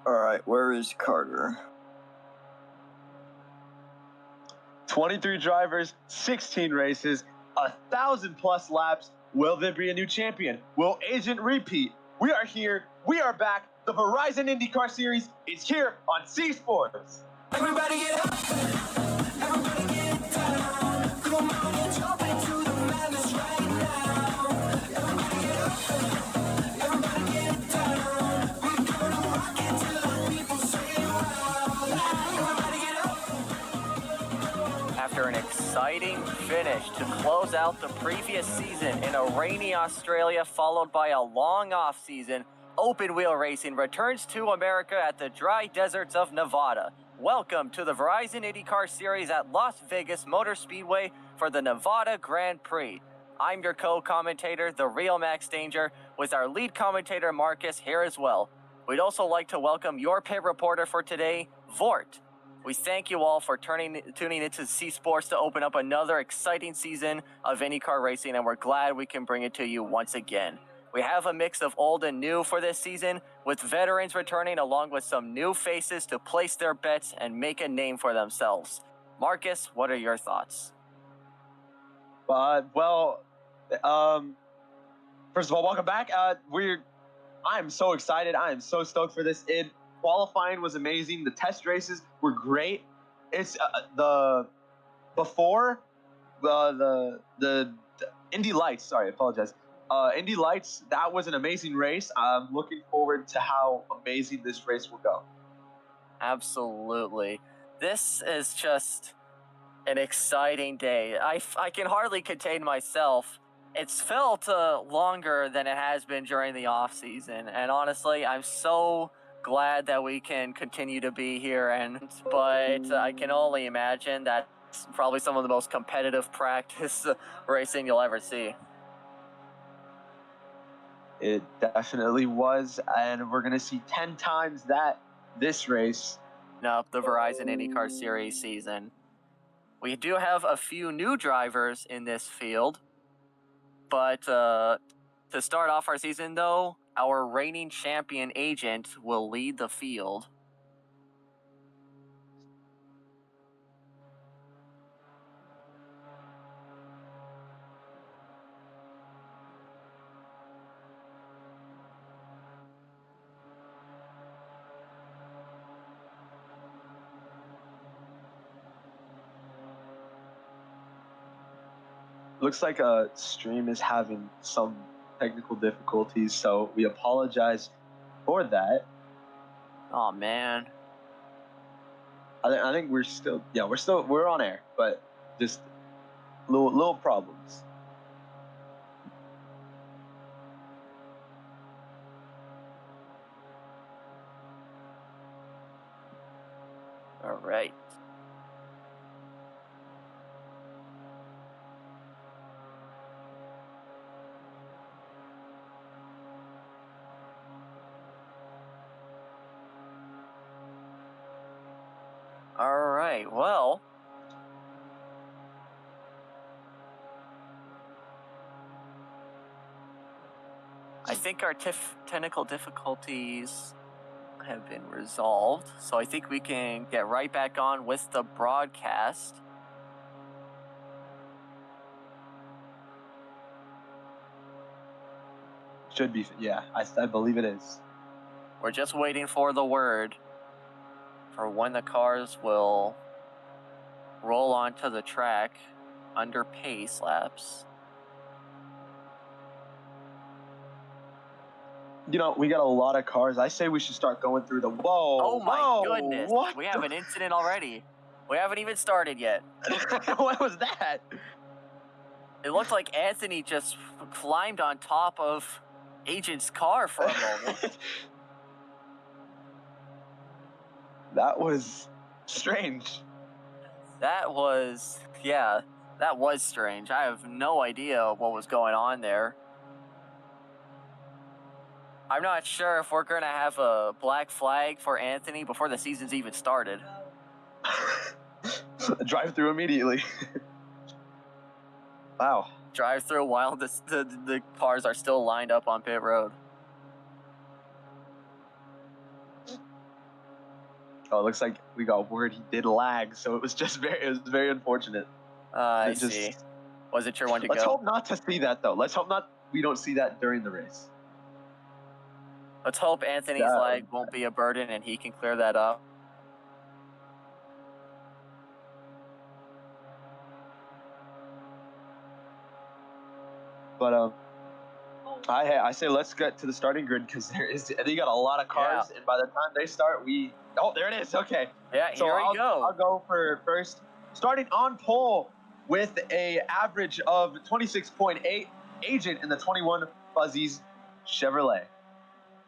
Alright, where is Carter? 23 drivers, 16 races, 1,000+ laps. Will there be a new champion? Will Agent repeat? We are here. We are back. The Verizon Indycar Series is here on Speedworld. Everybody get up. Everybody get down. Come on and jump into the madness right now. Everybody get up. Everybody get down. We're gonna rock it till the people say wow. Everybody get up. After an exciting finish to close out the previous season in a rainy Australia, followed by a long off-season, open wheel racing returns to America at the dry deserts of Nevada. Welcome to the Verizon Indycar Series at Las Vegas Motor Speedway for the Nevada Grand Prix. I'm your co-commentator, the real Max Danger, with our lead commentator Marcus here as well. We'd also like to welcome your pit reporter for today, Vort. We thank you all for tuning into C Sports to open up another exciting season of IndyCar racing, and we're glad we can bring it to you once again. We have a mix of old and new for this season, with veterans returning along with some new faces to place their bets and make a name for themselves. Marcus, what are your thoughts? First of all, welcome back. I'm so excited. I am so stoked for this. Qualifying was amazing. The test races were great. It's the Indy Lights. Sorry, I apologize. Indy Lights, that was an amazing race. I'm looking forward to how amazing this race will go. Absolutely. This is just an exciting day. I can hardly contain myself. It's felt longer than it has been during the off season, and honestly, I'm so glad that we can continue to be here. But I can only imagine that it's probably some of the most competitive practice racing you'll ever see. It definitely was, and we're going to see 10 times that this race. Up the Verizon IndyCar Series season. We do have a few new drivers in this field, but to start off our season, though, our reigning champion Agent will lead the field. Looks like a stream is having some technical difficulties, so we apologize for that. Oh man. I think we're on air, but just little problems. All right. All right, well, I think our technical difficulties have been resolved, so I think we can get right back on with the broadcast. Should be, yeah, I believe it is. We're just waiting for the word for when the cars will roll onto the track under pace laps. You know, we got a lot of cars. I say we should start going through the... Oh my goodness. What? We have an incident already. We haven't even started yet. What was that? It looked like Anthony just climbed on top of Agent's car for a moment. That was strange. That was strange. I have no idea what was going on there. I'm not sure if we're going to have a black flag for Anthony before the season's even started. Drive through immediately. Wow. Drive through while the cars are still lined up on pit road. Oh, it looks like we got word he did lag, so it was very unfortunate. I see. Wasn't sure when to Let's go. hope not to see that though. Let's hope we don't see that during the race. Let's hope Anthony's leg won't be a burden and he can clear that up. But I say let's get to the starting grid because they got a lot of cars, and by the time they start, there it is. Okay. Yeah, So here we go. I'll go for first. Starting on pole with a average of 26.8, Agent in the 21 Fuzzies Chevrolet.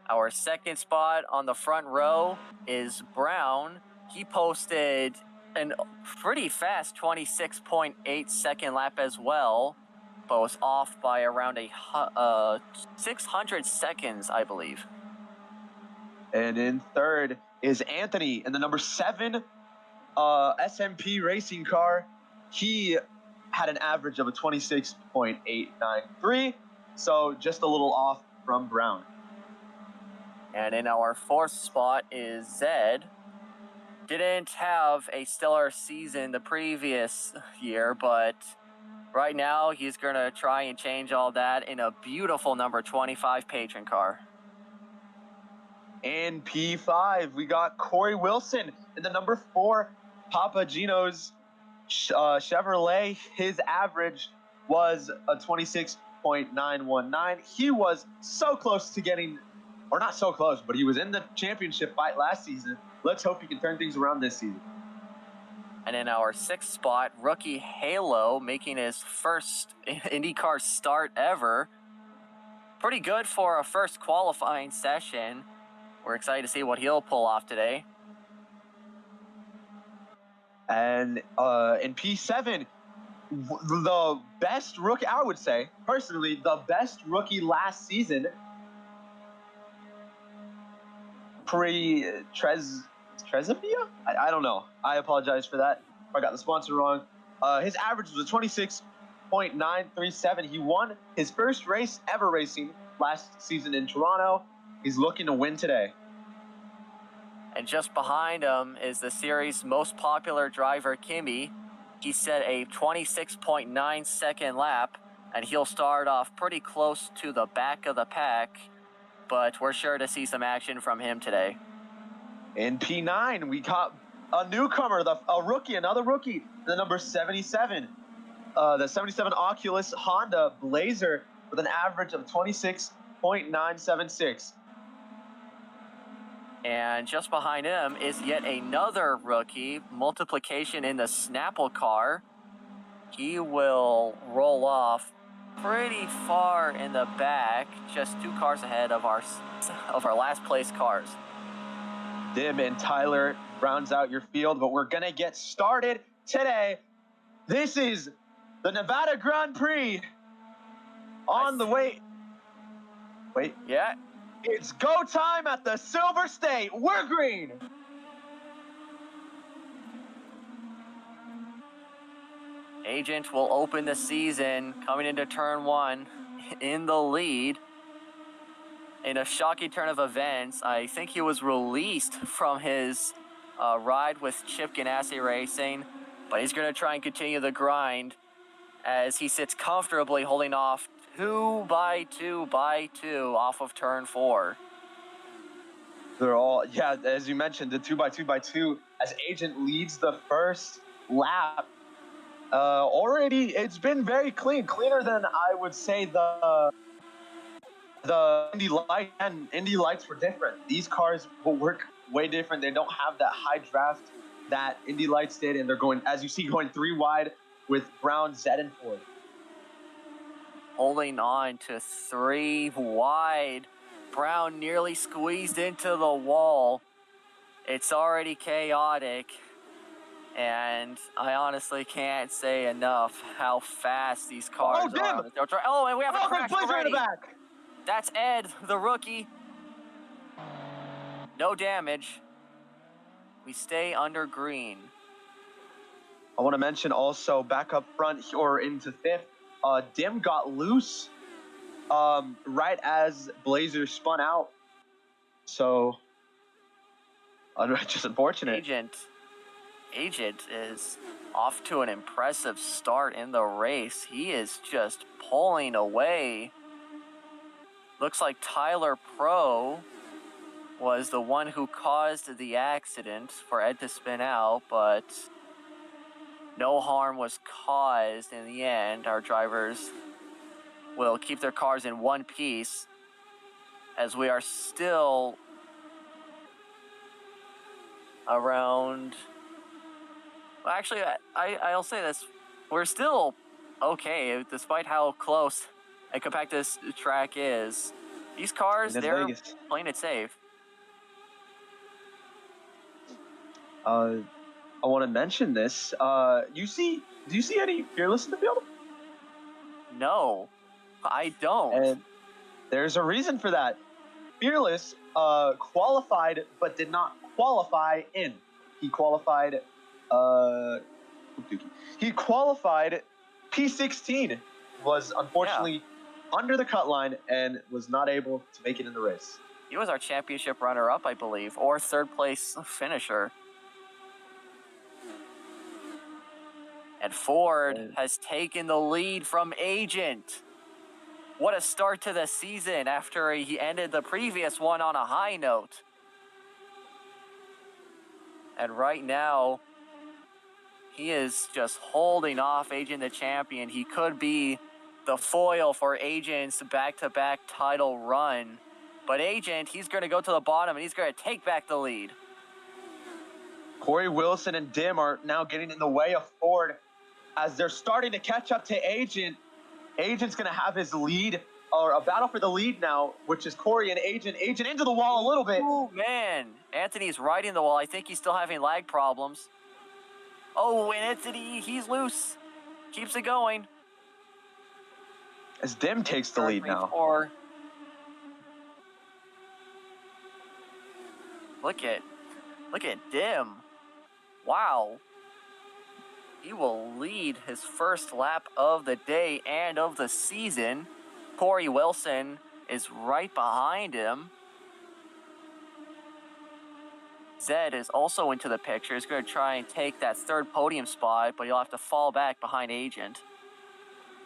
Our second spot on the front row is Brown. He posted a pretty fast 26.8 second lap as well, but was off by around 600 seconds, I believe. And in third is Anthony in the number 7 SMP racing car. He had an average of a 26.893, so just a little off from Brown. And in our fourth spot is Zed. Didn't have a stellar season the previous year, but right now he's going to try and change all that in a beautiful number 25 Patron car. In P5, we got Corey Wilson in the number 4 Papa Gino's Chevrolet. His average was a 26.919. He was so close to getting, or not so close, but he was in the championship fight last season. Let's hope he can turn things around this season. And in our sixth spot, rookie Halo making his first IndyCar start ever. Pretty good for a first qualifying session. We're excited to see what he'll pull off today. And in P7, the best rookie, I would say, personally, the best rookie last season, Prix Trezevia? I don't know. I apologize for that. I got the sponsor wrong. His average was a 26.937. He won his first race ever racing last season in Toronto. He's looking to win today. And just behind him is the series' most popular driver, Kimi. He set a 26.9 second lap, and he'll start off pretty close to the back of the pack, but we're sure to see some action from him today. In P9, we got a newcomer, another rookie, the number 77. The 77 Oculus Honda Blazer with an average of 26.976. And just behind him is yet another rookie, multiplication in the Snapple car. He will roll off pretty far in the back, just 2 cars ahead of our last place cars. Dim and Tyler rounds out your field, but we're going to get started today. This is the Nevada Grand Prix on the way. Wait. Yeah. It's go time at the Silver State. We're green. Agent will open the season coming into turn 1 in the lead. In a shocking turn of events, I think he was released from his ride with Chip Ganassi Racing, but he's going to try and continue the grind as he sits comfortably holding off 2 by 2 off of turn 4. They're all, yeah, as you mentioned, the 2 by 2 by 2 as Agent leads the first lap. Already, it's been very cleaner than I would say the Indy Light, and Indy Lights were different. These cars will work way different. They don't have that high draft that Indy Lights did, and they're going, as you see, going 3 wide with Brown, Zed, and Ford. Holding on to 3 wide. Brown nearly squeezed into the wall. It's already chaotic, and I honestly can't say enough how fast these cars are. On the oh, and we have a crash already. In the back. That's Ed, the rookie. No damage. We stay under green. I want to mention also back up front or into 5th, Dim got loose right as Blazer spun out. So Just unfortunate. Agent is off to an impressive start in the race. He is just pulling away. Looks like Tyler Pro was the one who caused the accident for Ed to spin out, but no harm was caused in the end. Our drivers will keep their cars in one piece as we are still around... Well, actually, I'll say this. We're still okay, despite how close and compact this track is. These cars, they're Vegas. playing it safe. I want to mention this. Do you see any Fearless in the field? No, I don't. And there's a reason for that. Fearless qualified but did not qualify in. He qualified P16, was unfortunately under the cut line and was not able to make it in the race. He was our championship runner-up, I believe, or third place finisher. And Ford has taken the lead from Agent. What a start to the season after he ended the previous one on a high note. And right now, he is just holding off Agent the champion. He could be the foil for Agent's back-to-back title run. But Agent, he's going to go to the bottom and he's going to take back the lead. Corey Wilson and Dim are now getting in the way of Ford as they're starting to catch up to Agent. Agent's going to have his lead, or a battle for the lead now, which is Corey and Agent. Agent into the wall a little bit. Oh, man. Anthony's riding the wall. I think he's still having lag problems. Oh, and Anthony, he's loose. Keeps it going. As Dim takes the lead now. Look at Dim. Wow. He will lead his first lap of the day and of the season. Corey Wilson is right behind him. Zed is also into the picture. He's going to try and take that third podium spot, but he'll have to fall back behind Agent.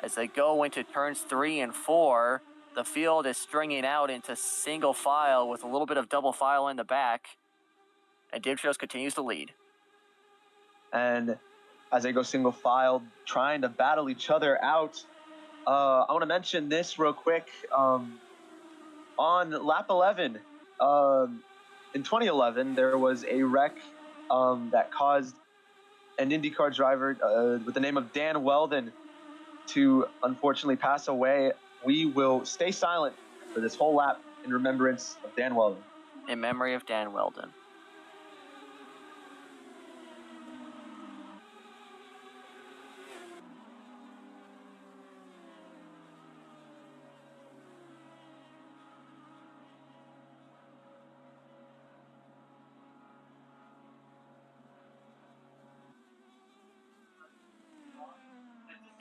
As they go into turns 3 and 4, the field is stringing out into single file with a little bit of double file in the back. And Dimtros continues to lead. And as they go single file, trying to battle each other out, I want to mention this real quick. On lap 11, in 2011, there was a wreck that caused an Indycar driver with the name of Dan Weldon to unfortunately pass away. We will stay silent for this whole lap in remembrance of Dan Weldon. In memory of Dan Weldon.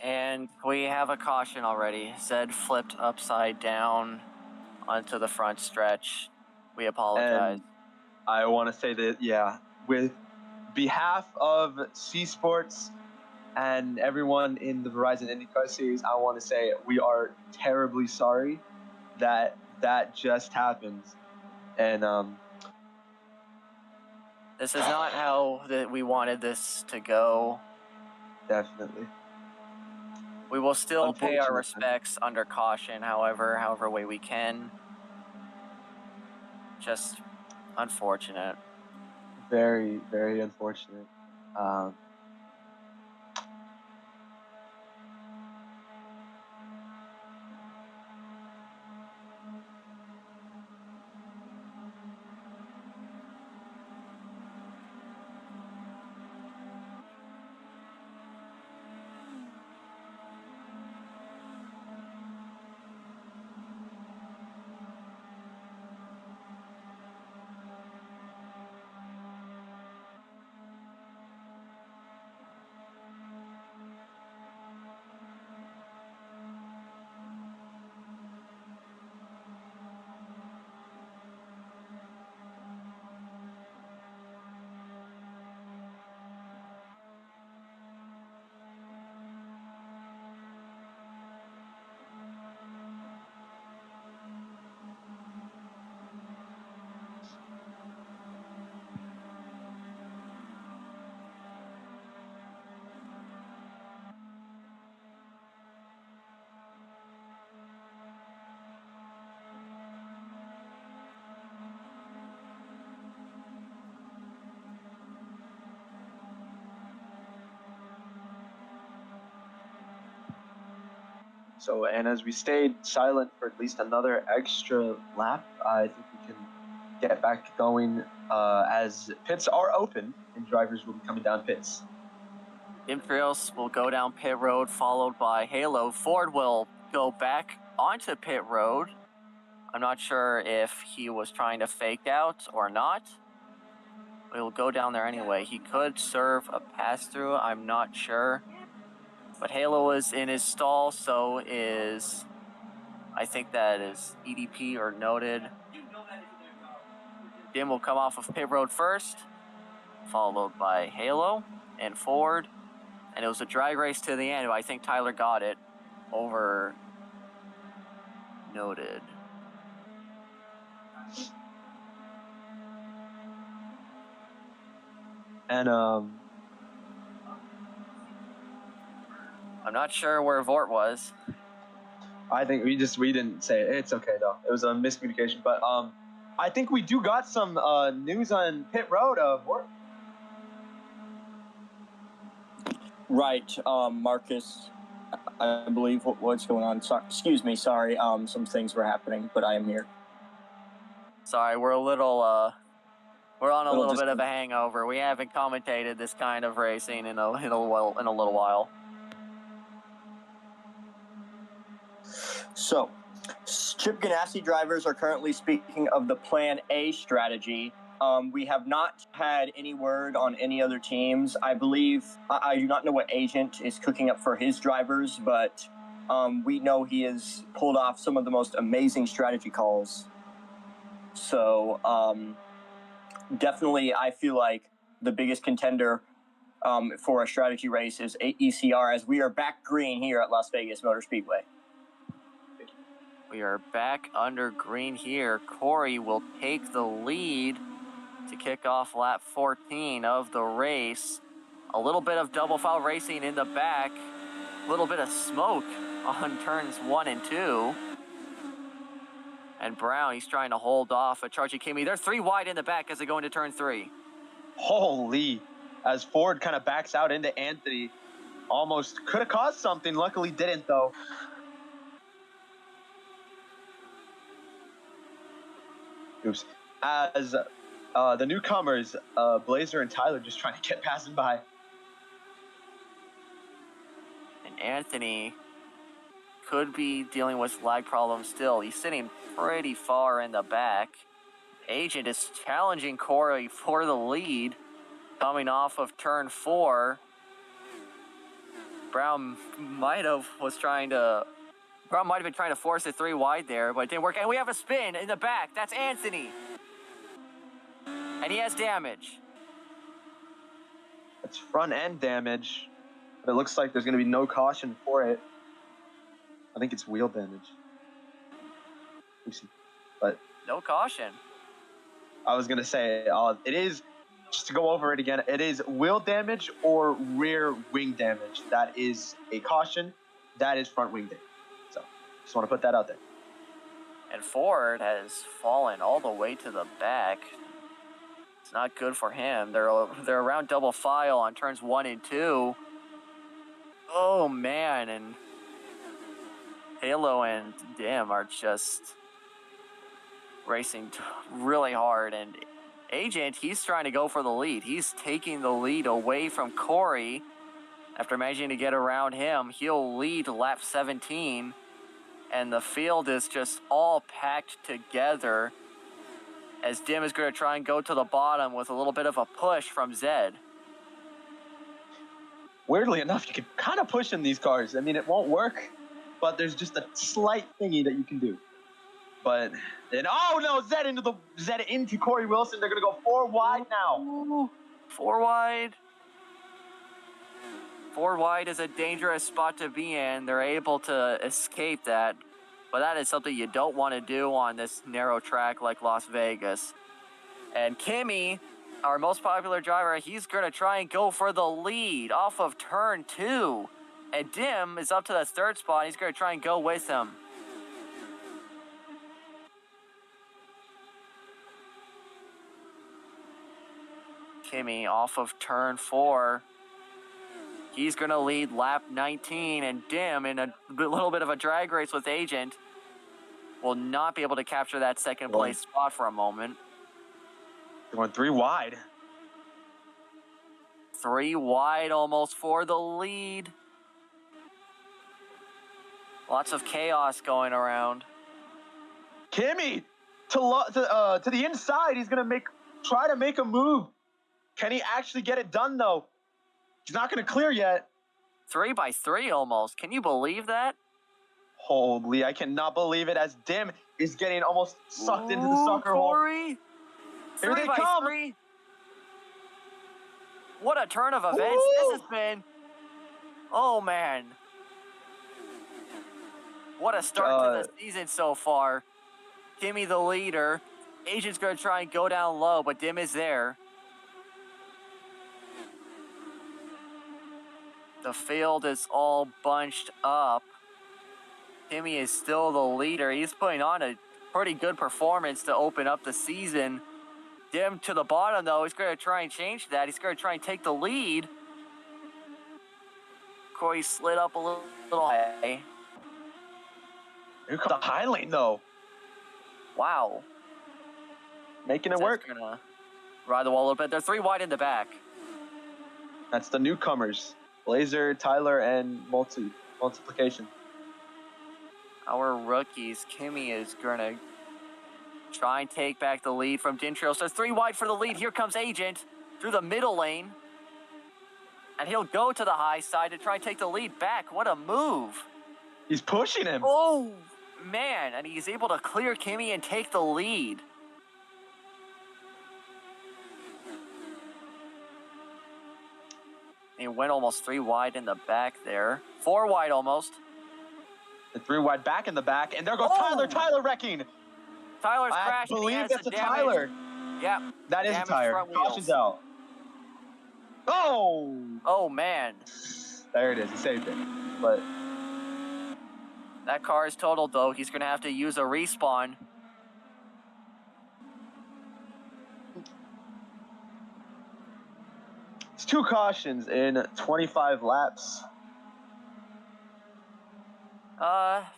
And we have a caution already. Zed flipped upside down onto the front stretch. We apologize. And I want to say that, with behalf of C Sports and everyone in the Verizon IndyCar series, I want to say we are terribly sorry that just happened. And This is not how we wanted this to go. definitely. We will still pay our respects under caution, however way we can. Just unfortunate. Very, very unfortunate. So, and as we stayed silent for at least another extra lap, I think we can get back going as pits are open and drivers will be coming down pits. Imtrios will go down pit road, followed by Halo. Ford will go back onto pit road. I'm not sure if he was trying to fake out or not. We will go down there anyway. He could serve a pass-through, I'm not sure. But Halo is in his stall, so is, I think that is EDP or noted. Dim will come off of pit road first, followed by Halo and Ford. And it was a drag race to the end, but I think Tyler got it over noted. And I'm not sure where Vort was. I think we didn't say it. It's okay though. It was a miscommunication, but I think we do got some news on pit road of Vort. Right, Marcus, I believe what's going on. Excuse me, sorry, some things were happening, but I am here. Sorry, we're a little, we're on a Little little bit of a distant. hangover. We haven't commentated this kind of racing in a little while. So, Chip Ganassi drivers are currently speaking of the Plan A strategy. We have not had any word on any other teams. I believe, I do not know what agent is cooking up for his drivers, but we know he has pulled off some of the most amazing strategy calls. So, definitely, I feel like the biggest contender for a strategy race is ECR, as we are back green here at Las Vegas Motor Speedway. We are back under green here. Corey will take the lead to kick off lap 14 of the race. A little bit of double file racing in the back. A little bit of smoke on turns 1 and 2. And Brown, he's trying to hold off a Chargy Kimmy. They're 3 wide in the back as they go into turn 3. Holy, as Ford kind of backs out into Anthony. Almost could have caused something, luckily didn't though. Oops. As the newcomers, Blazer and Tyler, just trying to get passing by. And Anthony could be dealing with lag problems still. He's sitting pretty far in the back. Agent is challenging Corey for the lead, coming off of turn 4. Brown might have been trying to force it 3 wide there, but it didn't work. And we have a spin in the back. That's Anthony. And he has damage. It's front end damage, but it looks like there's going to be no caution for it. I think it's wheel damage. But No caution. I was going to say, it is, just to go over it again, it is wheel damage or rear wing damage. That is a caution. That is front wing damage. So just want to put that out there. And Ford has fallen all the way to the back. It's not good for him. They're around double file on turns 1 and 2. Oh man, and Halo and Dim are just racing really hard. And Agent, he's trying to go for the lead. He's taking the lead away from Corey. After managing to get around him, he'll lead lap 17. And the field is just all packed together as Dim is going to try and go to the bottom with a little bit of a push from Zed. Weirdly enough, you can kind of push in these cars. I mean, it won't work, but there's just a slight thingy that you can do. But then, oh no, Zed into Corey Wilson. They're going to go 4 wide now. Ooh, 4 wide. 4 wide is a dangerous spot to be in. They're able to escape that. But that is something you don't want to do on this narrow track like Las Vegas. And Kimmy, our most popular driver, he's going to try and go for the lead off of turn 2. And Dim is up to the 3rd spot. He's going to try and go with him. Kimmy off of turn 4. He's going to lead lap 19, and Dim, in a little bit of a drag race with Agent, will not be able to capture that second place spot for a moment. Going 3 wide. 3 wide almost for the lead. Lots of chaos going around. Kimmy to the inside. He's gonna try to make a move. Can he actually get it done though? He's not gonna clear yet. 3 by 3 almost. Can you believe that? Holy, I cannot believe it as Dim is getting almost sucked into the sucker hole. Corey. Here 3 they by come. 3. What a turn of events Ooh. this has been. Oh, man. What a start to the season so far. Kimmy the leader. Agent's going to try and go down low, but Dim is there. The field is all bunched up. Kimmy is still the leader. He's putting on a pretty good performance to open up the season. Dim to the bottom, though. He's going to try and change that. He's going to try and take the lead. Corey slid up a little high. Here comes the high lane, though. Wow. Making it work. Going to ride the wall a little bit. They're 3 wide in the back. That's the newcomers. Blazer, Tyler, and multiplication. Our rookies, Kimmy is going to try and take back the lead from Dintro. So 3 wide for the lead. Here comes Agent through the middle lane. And he'll go to the high side to try and take the lead back. What a move. He's pushing him. Oh, man. And he's able to clear Kimmy and take the lead. He went almost 3 wide in the back there. 4 wide almost. The 3 wide back in the back. And there goes Tyler. Tyler wrecking. Tyler's crashing. I believe that's a Tyler. Yeah. That is a tire. Caution's out. Oh! Oh, man. There it is. He saved it. But that car is totaled, though. He's going to have to use a respawn. it's 2 cautions in 25 laps.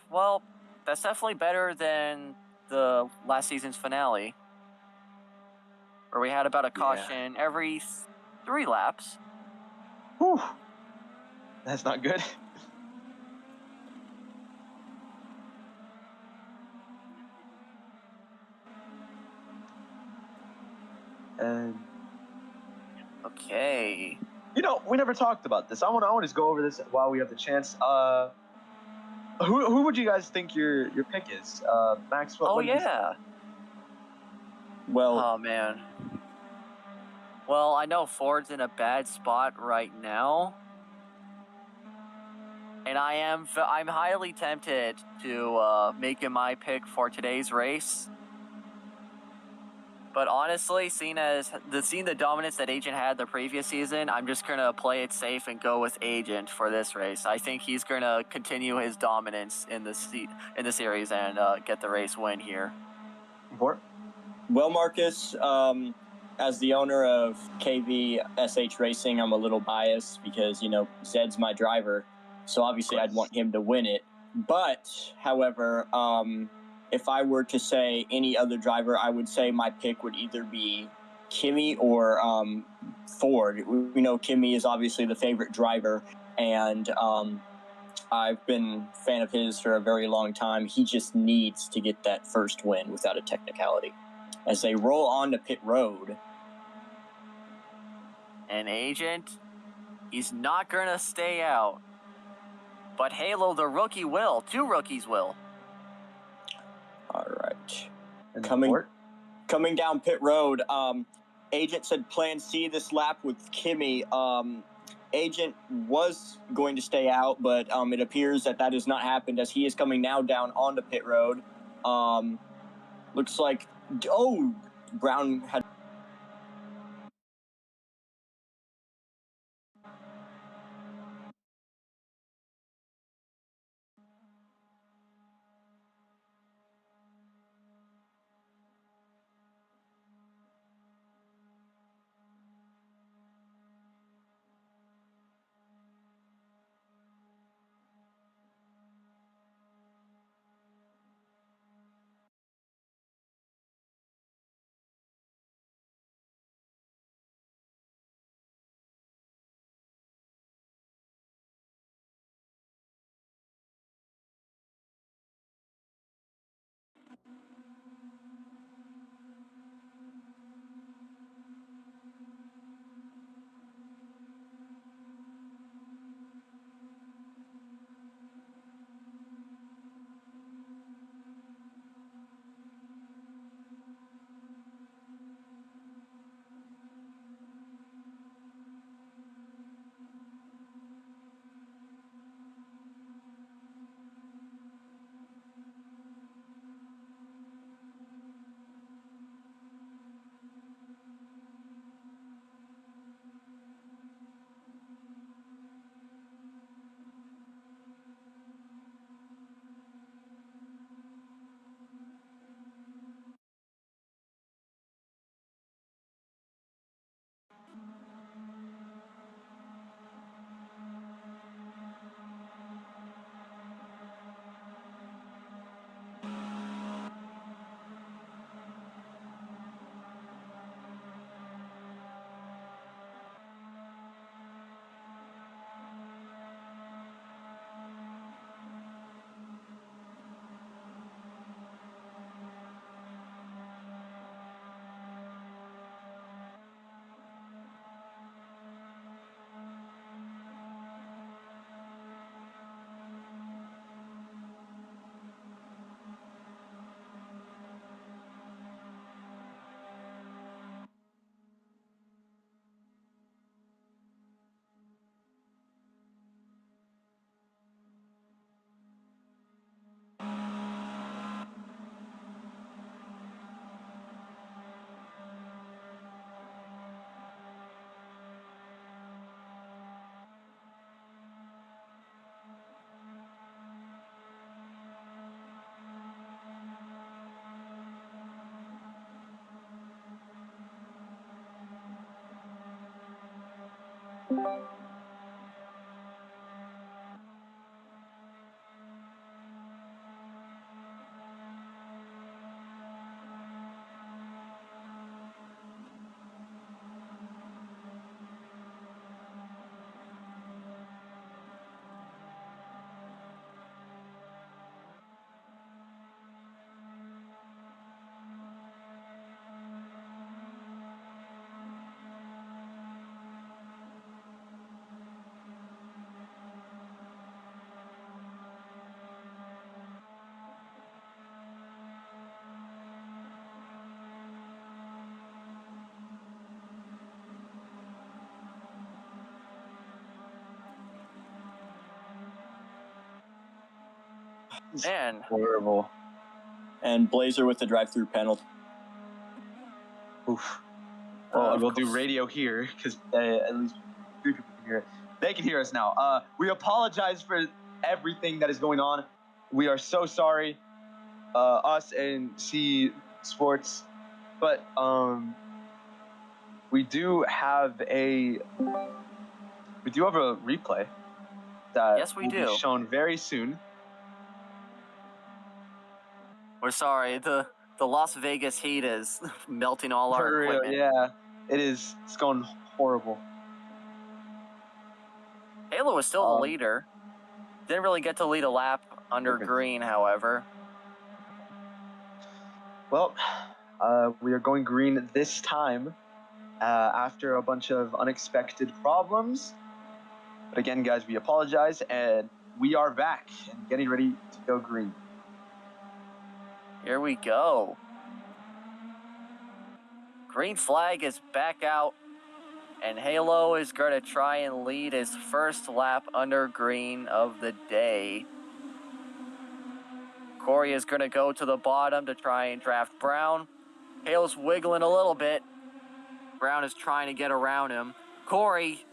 Well, that's definitely better than the last season's finale, where we had about a caution every 3 laps. Whew. That's not good. And okay. You know, we never talked about this. I want to just go over this while we have the chance. Who would you guys think your pick is? Max? What yeah. Well, oh man. Well, I know Ford's in a bad spot right now, and I'm highly tempted to make him my pick for today's race. But honestly, seeing the dominance that Agent had the previous season, I'm just gonna play it safe and go with Agent for this race. I think he's gonna continue his dominance in the series and get the race win here. Well, Marcus, as the owner of KVSH Racing, I'm a little biased because, you know, Zed's my driver. So obviously I'd want him to win it. But, however, if I were to say any other driver, I would say my pick would either be Kimmy or Ford. We know Kimmy is obviously the favorite driver, and I've been a fan of his for a very long time. He just needs to get that first win without a technicality. As they roll on to pit road. And Agent, he's not going to stay out. But Halo, the rookie, will. 2 rookies will. All right. Coming down pit road, Agent said plan C this lap with Kimmy. Agent was going to stay out, but it appears that has not happened as he is coming now down onto pit road. Looks like, Brown had... Man, Horrible. And Blazer with the drive-through penalty. Oof. Well, of we'll do course. radio here because at least 3 people can hear it. They can hear us now. We apologize for everything that is going on. We are so sorry, us and C Sports, but we do have a replay that Yes, we will do. be shown very soon. We're sorry. The Las Vegas heat is melting all our For real, equipment. yeah, it is. It's going horrible. Halo is still the leader. Didn't really get to lead a lap under Perfect. green, however. Well, we are going green this time after a bunch of unexpected problems. But again, guys, we apologize, and we are back and getting ready to go green. Here we go. Green flag is back out, and Halo is going to try and lead his first lap under green of the day. Corey is going to go to the bottom to try and draft Brown. Halo's wiggling a little bit. Brown is trying to get around him. Corey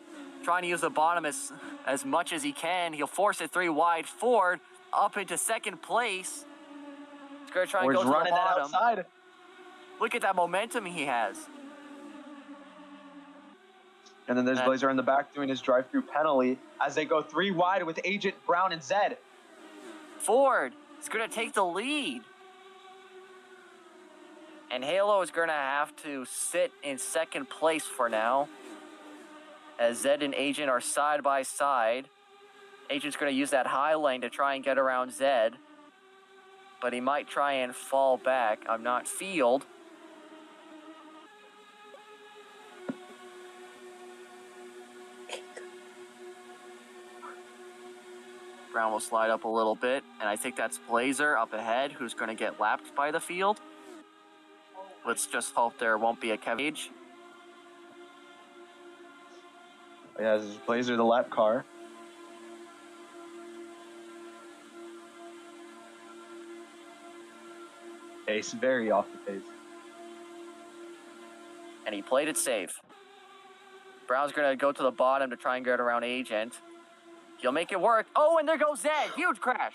trying to use the bottom as much as he can. He'll force it 3 wide. Ford up into second place. He's going to try and We're go to the running that bottom. outside. Look at that momentum he has. And then there's That- Blazer in the back doing his drive-through penalty as they go 3 wide with Agent, Brown, and Zed. Ford is going to take the lead. And Halo is going to have to sit in second place for now, as Zed and Agent are side by side. Agent's going to use that high lane to try and get around Zed, but he might try and fall back. I'm not field. Brown will slide up a little bit, and I think that's Blazer up ahead, who's going to get lapped by the field. Let's just hope there won't be a cage. Yeah, this is Blazer, the lap car. Pace, very off the pace. And he played it safe. Brown's going to go to the bottom to try and get around Agent. He'll make it work. Oh, and there goes Zed. Huge crash.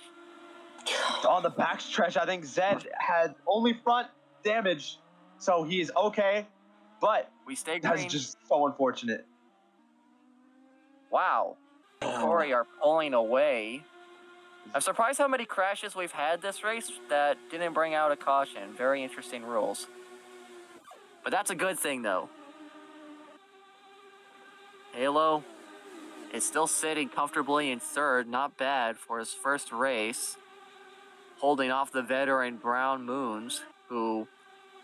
On the backstretch, I think Zed had only front damage, so he's okay, but We stay that's green. just so unfortunate. Wow. Corey are pulling away. I'm surprised how many crashes we've had this race that didn't bring out a caution. Very interesting rules. But that's a good thing, though. Halo is still sitting comfortably in third. Not bad for his first race. Holding off the veteran Brown Moons, who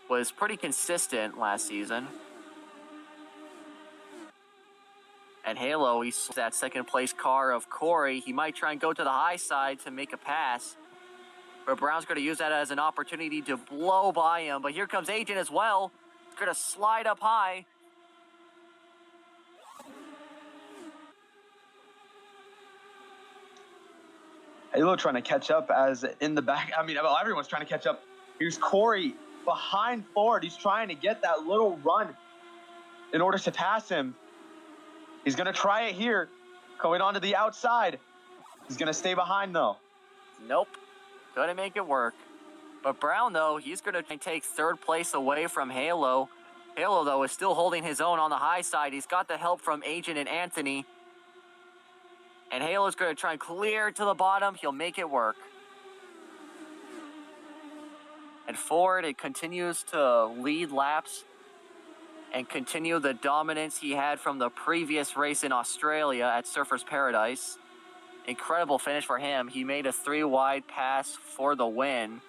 was pretty consistent last season. And Halo, he's that second place car of Corey. He might try and go to the high side to make a pass. But Brown's going to use that as an opportunity to blow by him. But here comes Agent as well. He's going to slide up high. Halo trying to catch up as in the back. I mean, well, everyone's trying to catch up. Here's Corey behind Ford. He's trying to get that little run in order to pass him. He's going to try it here, going onto the outside. He's going to stay behind, though. Nope. Couldn't make it work. But Brown, though, he's going to take third place away from Halo. Halo, though, is still holding his own on the high side. He's got the help from Agent and Anthony. And Halo's going to try and clear to the bottom. He'll make it work. And Ford, it continues to lead laps and continue the dominance he had from the previous race in Australia at Surfers Paradise. Incredible finish for him. He made a 3-wide pass for the win.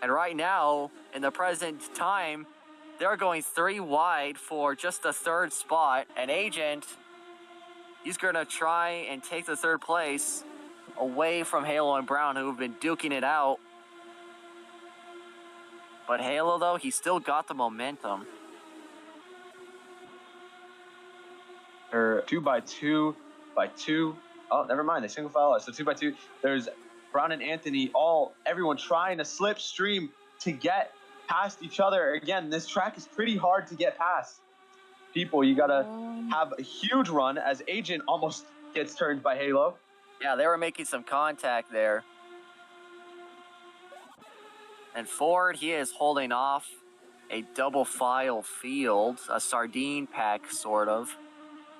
And right now, in the present time, they're going 3 wide for just the 3rd spot. And Agent, he's going to try and take the 3rd place away from Halo and Brown, who have been duking it out. But Halo, though, he still got the momentum. Or 2 by 2 by 2. Oh, never mind. They single file out. So 2 by 2. There's Brown and Anthony, everyone trying to slipstream to get past each other. Again, this track is pretty hard to get past. People, you gotta have a huge run as Agent almost gets turned by Halo. Yeah, they were making some contact there. And Ford, he is holding off a double file field, a sardine pack, sort of.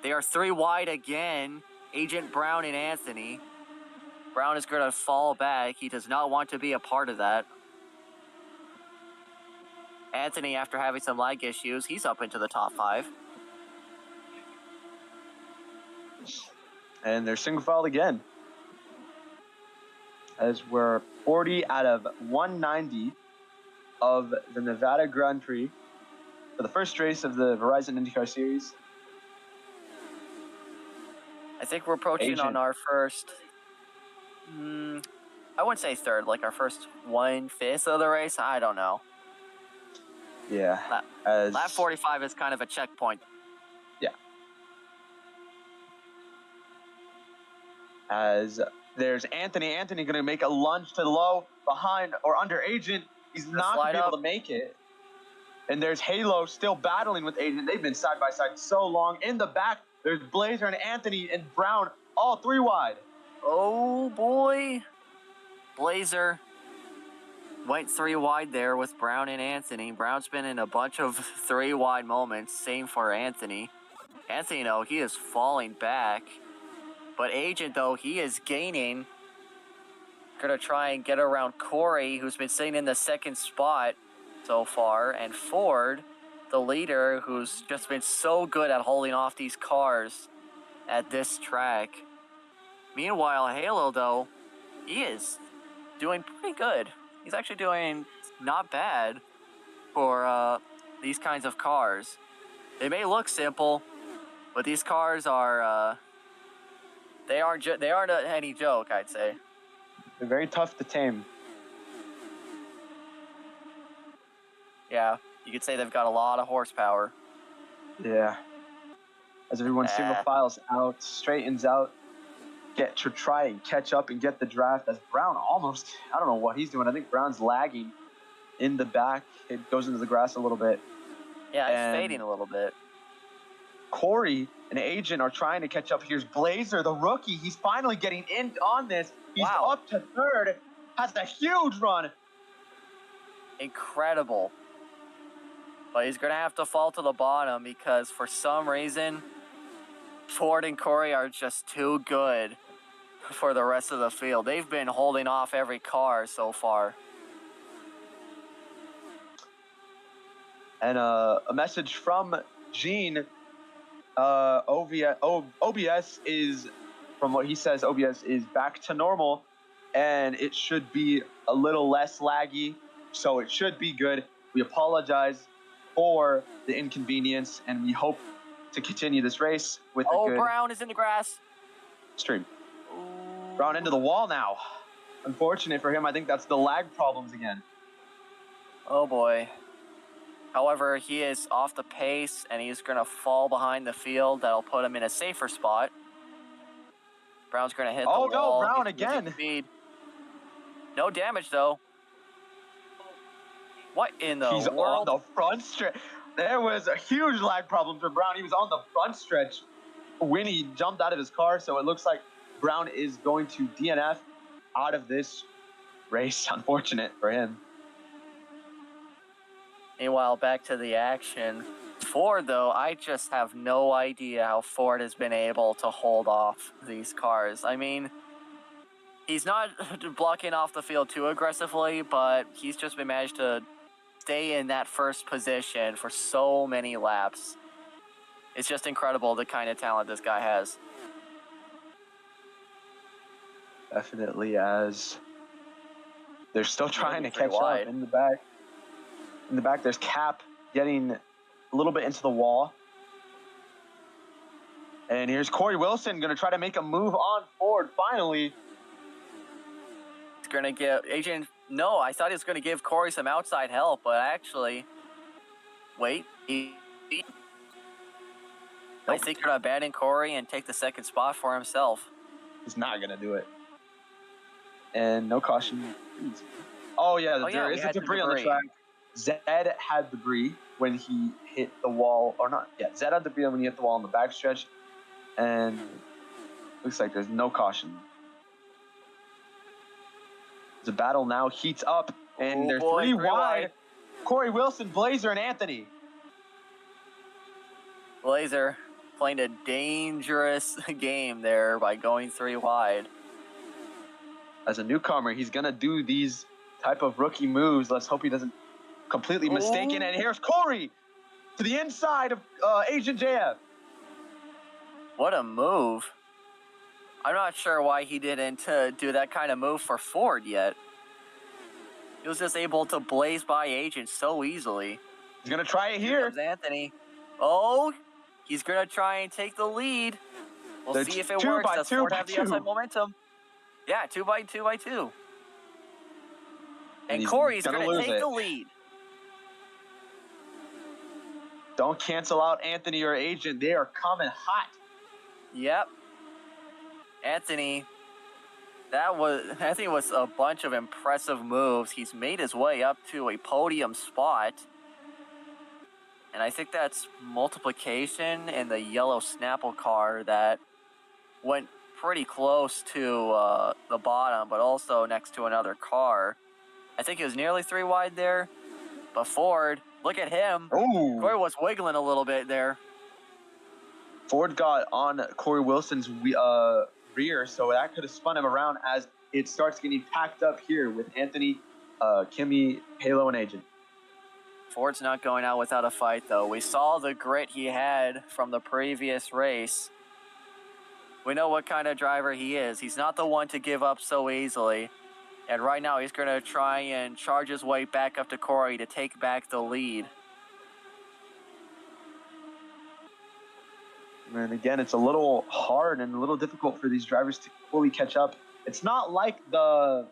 They are 3 wide again, Agent, Brown, and Anthony. Brown is going to fall back. He does not want to be a part of that. Anthony, after having some lag issues, he's up into the top 5. And they're single filed again. As we're 40 out of 190 of the Nevada Grand Prix for the first race of the Verizon Indycar Series. I think we're approaching Agent. on our first, I wouldn't say 3rd, like our first 1/5 of the race. I don't know. Yeah. Lap 45 is kind of a checkpoint. Yeah. As there's Anthony. Anthony going to make a lunge to the low behind or under Agent. He's not going to be able to make it. And there's Halo still battling with Agent. They've been side by side so long. In the back, there's Blazer and Anthony and Brown, all 3 wide. Oh, boy. Blazer went 3 wide there with Brown and Anthony. Brown's been in a bunch of 3 wide moments. Same for Anthony. Anthony, though, he is falling back. But Agent, though, he is gaining. Going to try and get around Corey, who's been sitting in the 2nd spot so far. And Ford, the leader, who's just been so good at holding off these cars at this track. Meanwhile, Halo, though, he is doing pretty good. He's actually doing not bad for these kinds of cars. They may look simple, but these cars are they aren't any joke, I'd say. They're very tough to tame. Yeah, you could say they've got a lot of horsepower. Yeah. As everyone single files out, straightens out, get to try and catch up and get the draft. As Brown almost, I don't know what he's doing. I think Brown's lagging in the back. It goes into the grass a little bit. Yeah, it's fading a little bit. Corey and Agent are trying to catch up. Here's Blazer, the rookie. He's finally getting in on this. He's up to 3rd. Has a huge run. Incredible. But he's going to have to fall to the bottom because for some reason, Ford and Corey are just too good for the rest of the field. They've been holding off every car so far. And a message from Gene. OBS is, from what he says, OBS is back to normal, and it should be a little less laggy, so it should be good. We apologize for the inconvenience, and we hope to continue this race with a good Brown is in the grass. stream. Brown into the wall now. Unfortunate for him. I think that's the lag problems again. Oh boy. However, he is off the pace, and he's going to fall behind the field. That'll put him in a safer spot. Brown's going to hit the wall. Oh, no, Brown again. Speed. No damage, though. What in the He's world? on the front stretch. There was a huge lag problem for Brown. He was on the front stretch when he jumped out of his car, so it looks like Brown is going to DNF out of this race. Unfortunate for him. Meanwhile, back to the action. Ford, though, I just have no idea how Ford has been able to hold off these cars. I mean, he's not blocking off the field too aggressively, but he's just been managed to stay in that first position for so many laps. It's just incredible the kind of talent this guy has. Definitely, as they're still trying to catch wide. up in the back. In the back, there's Cap getting a little bit into the wall. And here's Corey Wilson going to try to make a move on Ford finally. He's going to give Agent... No, I thought he was going to give Corey some outside help, but actually... Wait. I think he's going to abandon Corey and take the second spot for himself. He's not going to do it. And no caution. Oh, yeah, there is a debris on the track. Zed had debris when he hit the wall, or not. Yeah, Zed had debris when he hit the wall on the backstretch. And looks like there's no caution. The battle now heats up, and they're three wide. Corey Wilson, Blazer, and Anthony. Blazer playing a dangerous game there by going 3 wide. As a newcomer, he's going to do these type of rookie moves. Let's hope he doesn't completely mistake it. And here's Corey to the inside of Agent JF. What a move. I'm not sure why he didn't do that kind of move for Ford yet. He was just able to blaze by Agent so easily. He's going to try it here. Here comes Anthony. Oh, he's going to try and take the lead. We'll see if it works. Does Ford have the outside momentum? Yeah, 2 by 2 by 2. And Corey's going to take the lead. Don't cancel out Anthony or Agent. They are coming hot. Yep. Anthony was a bunch of impressive moves. He's made his way up to a podium spot. And I think that's multiplication in the yellow Snapple car that went pretty close to the bottom, but also next to another car. I think he was nearly 3 wide there. But Ford, look at him. Ooh. Corey was wiggling a little bit there. Ford got on Corey Wilson's rear, so that could have spun him around as it starts getting packed up here with Anthony, Kimmy, Halo, and Agent. Ford's not going out without a fight, though. We saw the grit he had from the previous race. We know what kind of driver he is. He's not the one to give up so easily. And right now, he's going to try and charge his way back up to Corey to take back the lead. And again, it's a little hard and a little difficult for these drivers to fully catch up. It's not like the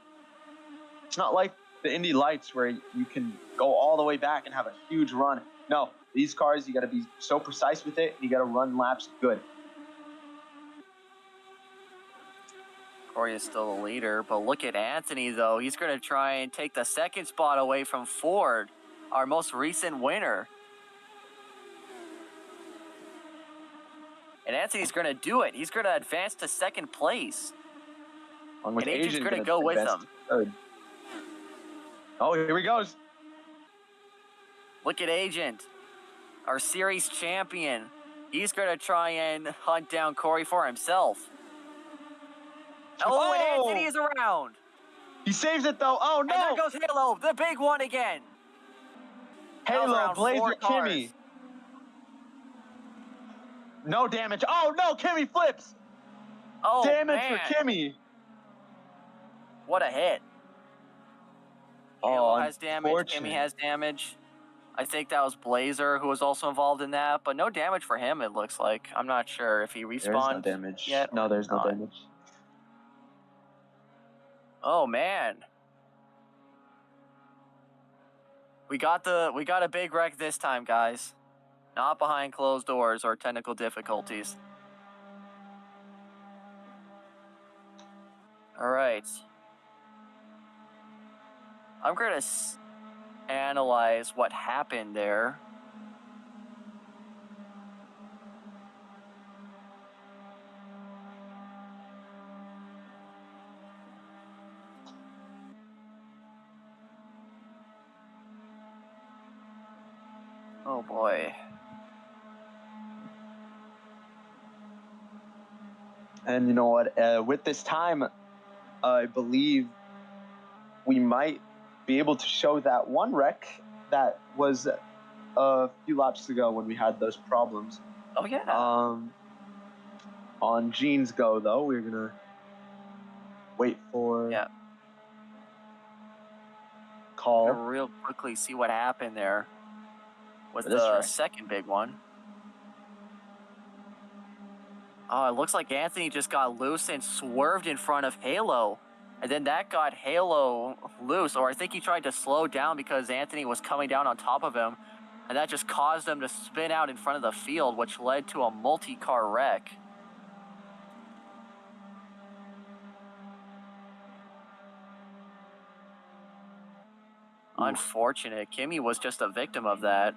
Indy Lights where you can go all the way back and have a huge run. No, these cars, you got to be so precise with it. You got to run laps good. Corey is still the leader, but look at Anthony, though. He's going to try and take the second spot away from Ford, our most recent winner. And Anthony's going to do it. He's going to advance to second place. And Agent's going to go with him. Third. Oh, here he goes. Look at Agent, our series champion. He's going to try and hunt down Corey for himself. Oh, and Anthony is around. He saves it, though. Oh, no. And there goes Halo, the big one again. Halo, Blazer, Kimmy. No damage. Oh, no, Kimmy flips. Oh, damage man. for Kimmy. What a hit. Halo has damage. Kimmy has damage. I think that was Blazer who was also involved in that, but no damage for him, it looks like. I'm not sure if he respawned. There's no damage. Yet no, there's no damage. Oh, man. We got a big wreck this time, guys. Not behind closed doors or technical difficulties. All right. I'm going to analyze what happened there. Oh boy. And you know what? With this time, I believe we might be able to show that one wreck that was a few laps ago when we had those problems. Oh, yeah. On Gene's go, though, we're going to wait for call. Gonna real quickly see what happened there with For this the wreck. second big one. Oh, it looks like Anthony just got loose and swerved in front of Halo. And then that got Halo loose, or I think he tried to slow down because Anthony was coming down on top of him. And that just caused him to spin out in front of the field, which led to a multi-car wreck. Unfortunate. Kimi was just a victim of that.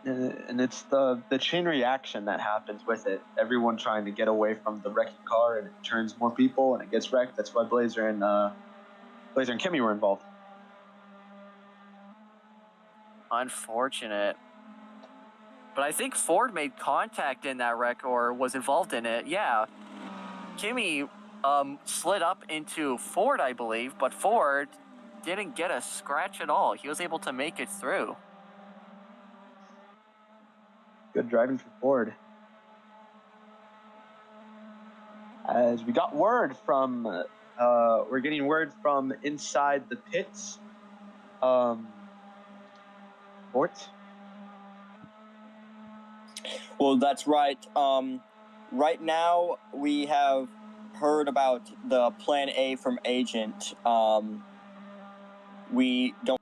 And it's the chain reaction that happens with it. Everyone trying to get away from the wrecking car, and it turns more people, and it gets wrecked. That's why Blazer and Kimi were involved. Unfortunate. But I think Ford made contact in that wreck or was involved in it. Yeah. Kimi slid up into Ford, I believe, but Ford didn't get a scratch at all. He was able to make it through. Good driving for Ford. As we got word from, we're getting word from inside the pits. Fort? Well, that's right. Right now, we have heard about the Plan A from Agent. We don't.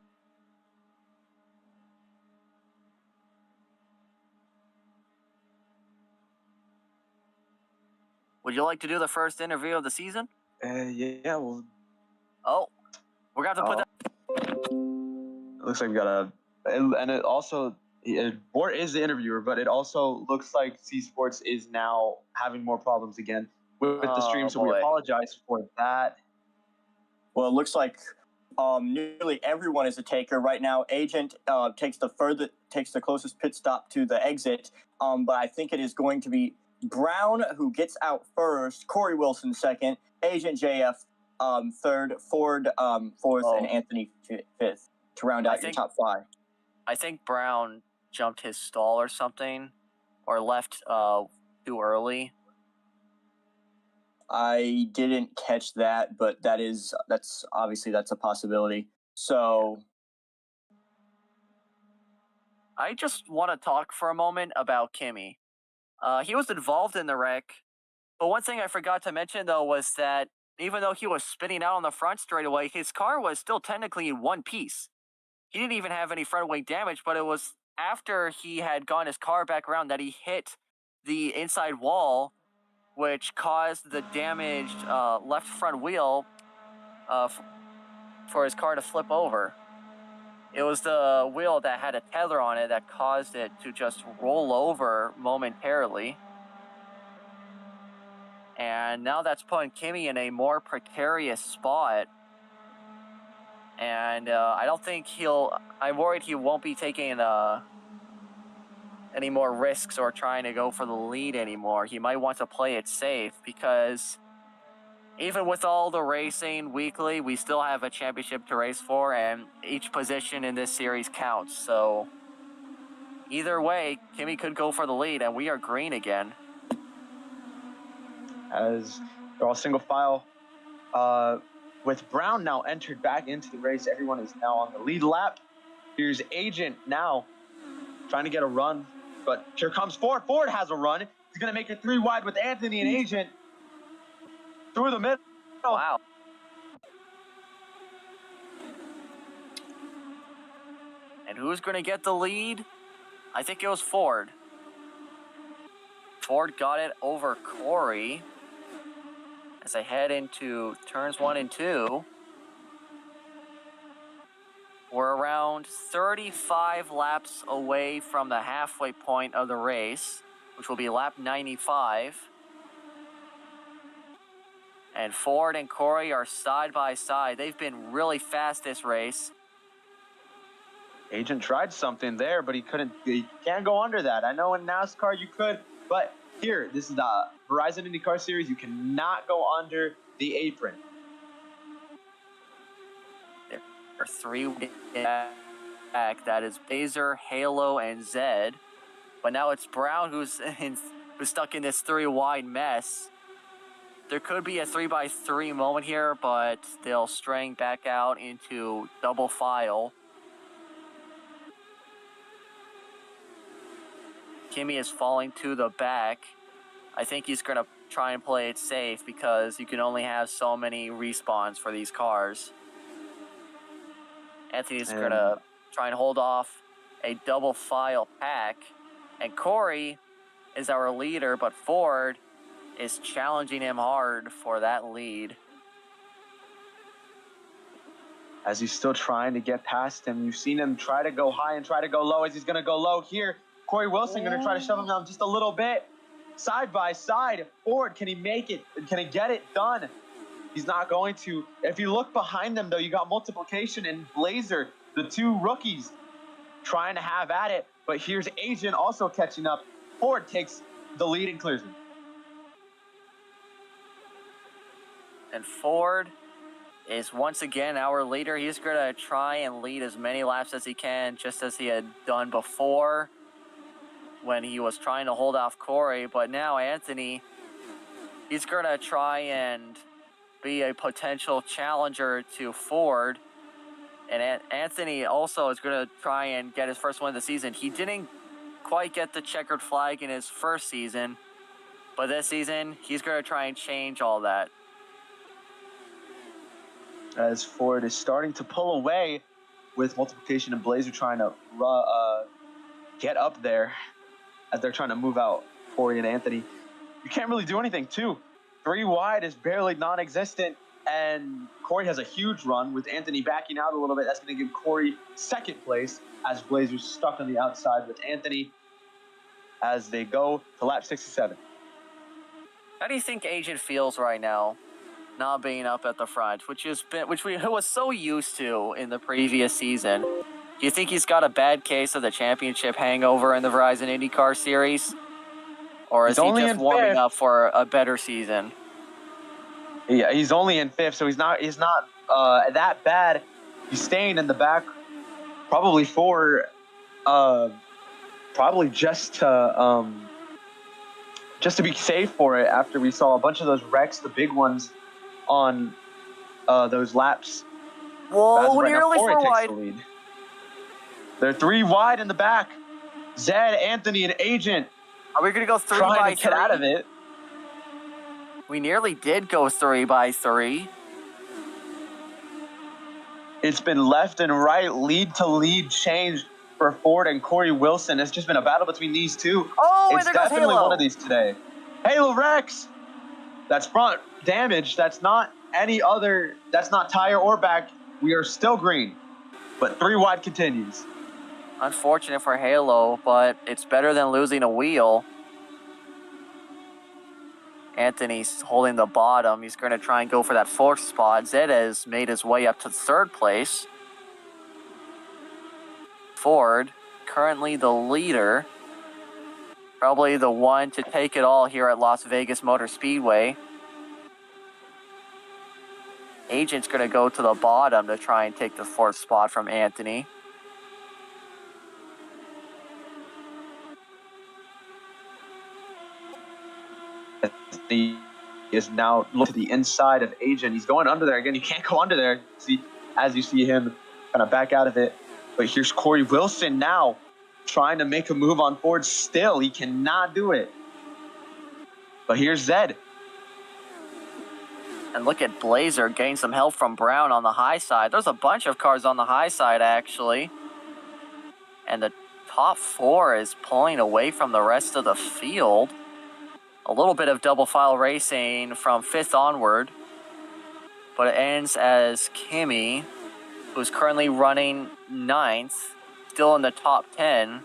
Would you like to do the first interview of the season? Yeah, well, Oh, we're going to have to put that. it looks like we got and it also, Bort is the interviewer, but it also looks like C Sports is now having more problems again with the stream, so we apologize for that. Well, it looks like nearly everyone is a taker right now. Agent takes the closest pit stop to the exit, but I think it is going to be Brown who gets out first, Corey Wilson second, Agent JF third, Ford fourth, and Anthony fifth to round out your top five. I think Brown jumped his stall or something, or left too early. I didn't catch that, but that's obviously a possibility. So I just want to talk for a moment about Kimi. He was involved in the wreck, but one thing I forgot to mention though was that even though he was spinning out on the front straightaway, his car was still technically in one piece. He didn't even have any front wing damage, but it was after he had gone his car back around that he hit the inside wall, which caused the damaged left front wheel for his car to flip over. It was the wheel that had a tether on it that caused it to just roll over momentarily. And now that's putting Kimi in a more precarious spot. And I don't think I'm worried he won't be taking any more risks or trying to go for the lead anymore. He might want to play it safe because even with all the racing weekly, we still have a championship to race for, and each position in this series counts. So either way, Kimi could go for the lead, and we are green again. As they're all single file. With Brown now entered back into the race, everyone is now on the lead lap. Here's Agent now trying to get a run, but here comes Ford. Ford has a run. He's going to make it 3 wide with Anthony and Agent through the middle. Wow. And who's going to get the lead? I think it was Ford. Ford got it over Corey as they head into turns 1 and 2. We're around 35 laps away from the halfway point of the race, which will be lap 95. And Ford and Corey are side by side. They've been really fast this race. Agent tried something there, but he couldn't. He can't go under that. I know in NASCAR you could, but Here, this is the Verizon IndyCar Series. You cannot go under the apron. There are three back. That is Baser, Halo, and Zed. But now it's Brown who's stuck in this three-wide mess. There could be a 3x3 moment here, but they'll straying back out into double file. Kimi is falling to the back. I think he's going to try and play it safe because you can only have so many respawns for these cars. Anthony's going to try and hold off a double file pack. And Corey is our leader, but Ford is challenging him hard for that lead. As he's still trying to get past him, you've seen him try to go high and try to go low. As he's going to go low here, Corey Wilson going to try to shove him down just a little bit. Side by side, Ford, can he make it? Can he get it done? He's not going to. If you look behind them, though, you got Multiplication and Blazer, the two rookies, trying to have at it. But here's Agent also catching up. Ford takes the lead and clears him. And Ford is once again our leader. He's going to try and lead as many laps as he can, just as he had done before when he was trying to hold off Corey. But now Anthony, he's going to try and be a potential challenger to Ford. And Anthony also is going to try and get his first win of the season. He didn't quite get the checkered flag in his first season, but this season, he's going to try and change all that. As Ford is starting to pull away with Multiplication and Blazer trying to get up there as they're trying to move out Corey and Anthony. You can't really do anything, too. 3 wide is barely non-existent, and Corey has a huge run with Anthony backing out a little bit. That's going to give Corey second place as Blazer's stuck on the outside with Anthony as they go to lap 67. How do you think Agent feels right now, not being up at the front, which we was so used to in the previous season? Do you think he's got a bad case of the championship hangover in the Verizon IndyCar Series? Or is he just warming up for a better season? Yeah, he's only in 5th, so he's not that bad. He's staying in the back probably for probably just to be safe for it after we saw a bunch of those wrecks, the big ones on those laps. Whoa, nearly 4 wide. They're 3 wide in the back. Zed, Anthony, and Agent. Are we going to go 3 trying by to get 3? out of it. We nearly did go 3 by 3. It's been left and right, lead to lead change for Ford and Corey Wilson. It's just been a battle between these two. Oh, it's and there definitely goes Halo. One of these today. Halo Rex. That's front damage. That's not any other. That's not tire or back. We are still green, but 3 wide continues. Unfortunate for Halo, but it's better than losing a wheel. Anthony's holding the bottom. He's going to try and go for that 4th spot. Zed has made his way up to 3rd place. Ford, currently the leader. Probably the one to take it all here at Las Vegas Motor Speedway. Agent's going to go to the bottom to try and take the 4th spot from Anthony. He is now looking to the inside of Agent. He's going under there again. You can't go under there. See, as you see him kind of back out of it. But here's Corey Wilson now trying to make a move on Ford. Still, he cannot do it. But here's Zed. And look at Blazer getting some help from Brown on the high side. There's a bunch of cars on the high side, actually. And the top 4 is pulling away from the rest of the field. A little bit of double file racing from 5th onward. But it ends as Kimi, who's currently running 9th, still in the top 10,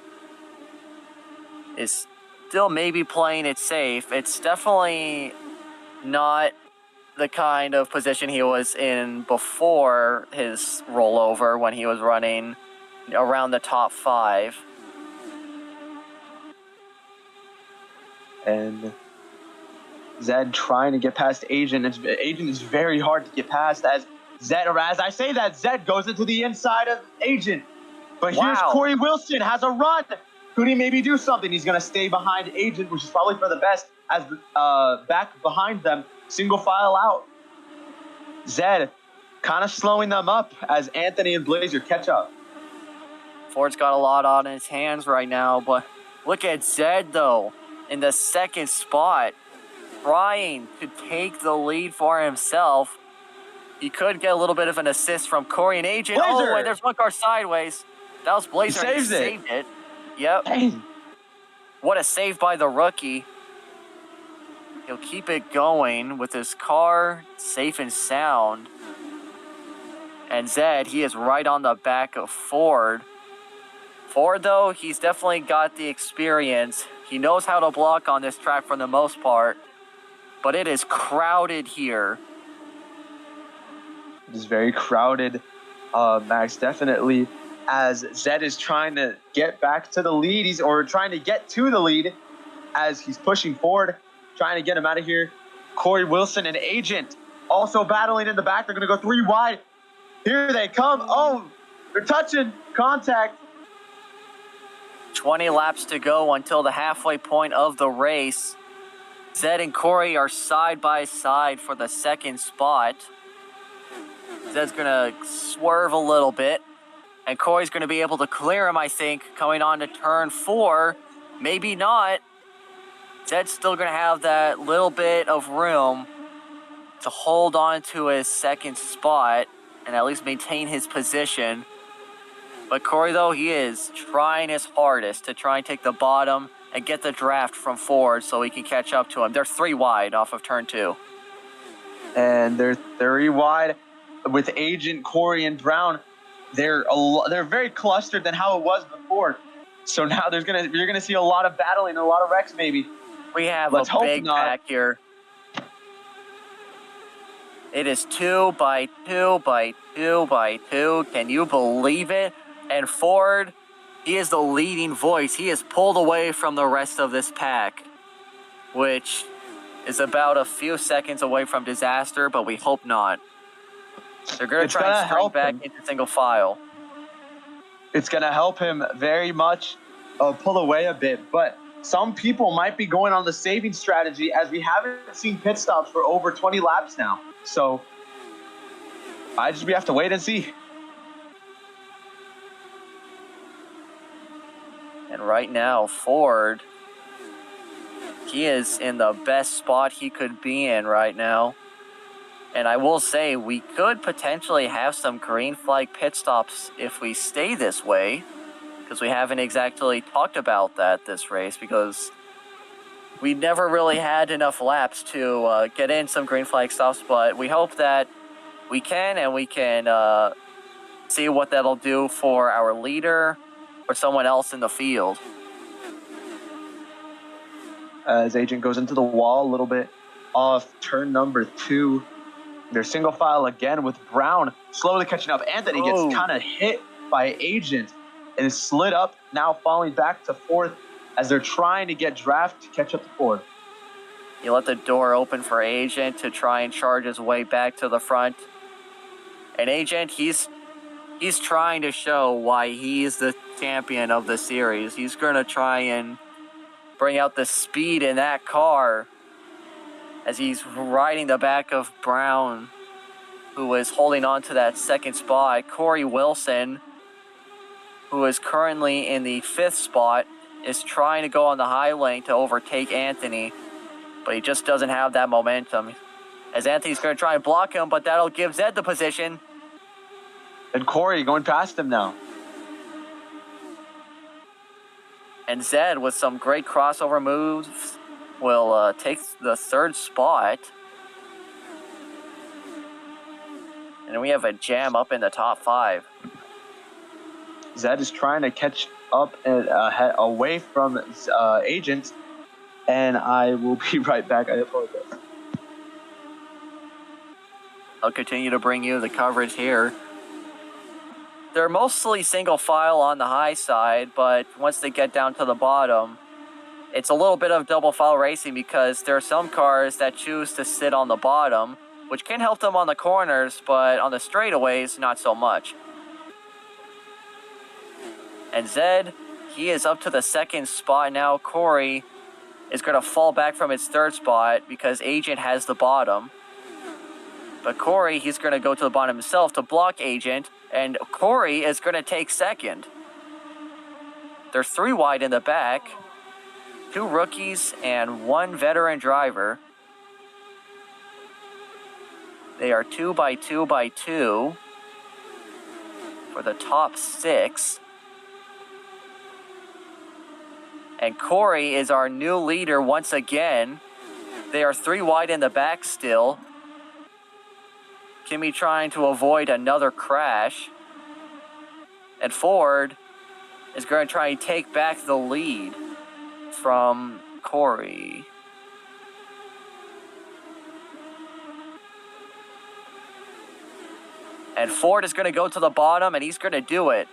is still maybe playing it safe. It's definitely not the kind of position he was in before his rollover when he was running around the top 5. And Zed trying to get past Agent. Agent is very hard to get past as I say that, Zed goes into the inside of Agent. But here's Wow. Corey Wilson, has a run. Could he maybe do something? He's going to stay behind Agent, which is probably for the best, as back behind them, single file out. Zed kind of slowing them up as Anthony and Blazer catch up. Ford's got a lot on his hands right now, but look at Zed, though, in the second spot, trying to take the lead for himself. He could get a little bit of an assist from Corey and Agent. Blazer! Oh, and there's one car sideways. That was Blazer. He and saved it. Yep. Dang. What a save by the rookie. He'll keep it going with his car safe and sound. And Zed, he is right on the back of Ford. Ford, though, he's definitely got the experience. He knows how to block on this track for the most part. But it is crowded here. It is very crowded, Max, definitely, as Zed is trying to get back to the lead. Trying to get to the lead as he's pushing forward, trying to get him out of here. Corey Wilson and Agent also battling in the back. They're going to go 3 wide. Here they come. Oh, they're touching. Contact. 20 laps to go until the halfway point of the race. Zed and Corey are side by side for the second spot. Zed's going to swerve a little bit, and Corey's going to be able to clear him, I think, coming on to turn 4. Maybe not. Zed's still going to have that little bit of room to hold on to his second spot and at least maintain his position. But Corey, though, he is trying his hardest to try and take the bottom and get the draft from Ford so he can catch up to him. They're 3 wide off of turn 2. And they're 3 wide with Agent, Corey, and Brown. They're very clustered than how it was before. So now you're gonna see a lot of battling, a lot of wrecks maybe. We have Let's a hope big not. pack here. It is 2 by 2 by 2 by 2. Can you believe it? And Ford, he is the leading voice. He is pulled away from the rest of this pack, which is about a few seconds away from disaster, but we hope not. They're going to try and spring back into single file. It's going to help him very much pull away a bit, but some people might be going on the saving strategy as we haven't seen pit stops for over 20 laps now. So we have to wait and see. And right now, Ford, he is in the best spot he could be in right now. And I will say, we could potentially have some green flag pit stops if we stay this way, because we haven't exactly talked about that this race, because we never really had enough laps to get in some green flag stops, but we hope that we can, and we can see what that'll do for our leader or someone else in the field. As Agent goes into the wall a little bit off turn number 2. They're single file again with Brown slowly catching up. Anthony gets kind of hit by Agent and is slid up, now falling back to 4th as they're trying to get draft to catch up to 4th. You let the door open for Agent to try and charge his way back to the front. And Agent, he's trying to show why he's the champion of the series. He's going to try and bring out the speed in that car as he's riding the back of Brown, who is holding on to that second spot. Corey Wilson, who is currently in the 5th spot, is trying to go on the high lane to overtake Anthony, but he just doesn't have that momentum. As Anthony's going to try and block him, but that'll give Zed the position. And Corey going past him now. And Zed, with some great crossover moves, will take the 3rd spot. And we have a jam up in the top 5. Zed is trying to catch up and away from Agent, and I will be right back. I apologize. I'll continue to bring you the coverage here. They're mostly single file on the high side, but once they get down to the bottom, it's a little bit of double file racing because there are some cars that choose to sit on the bottom, which can help them on the corners, but on the straightaways, not so much. And Zed, he is up to the second spot now. Corey is going to fall back from his third spot because Agent has the bottom. But Corey, he's going to go to the bottom himself to block Agent, and Corey is going to take second. They're 3 wide in the back. 2 rookies and 1 veteran driver. They are 2 by 2 by 2 for the top 6. And Corey is our new leader once again. They are 3 wide in the back still. Kimi trying to avoid another crash. And Ford is going to try and take back the lead from Corey. And Ford is going to go to the bottom, and he's going to do it.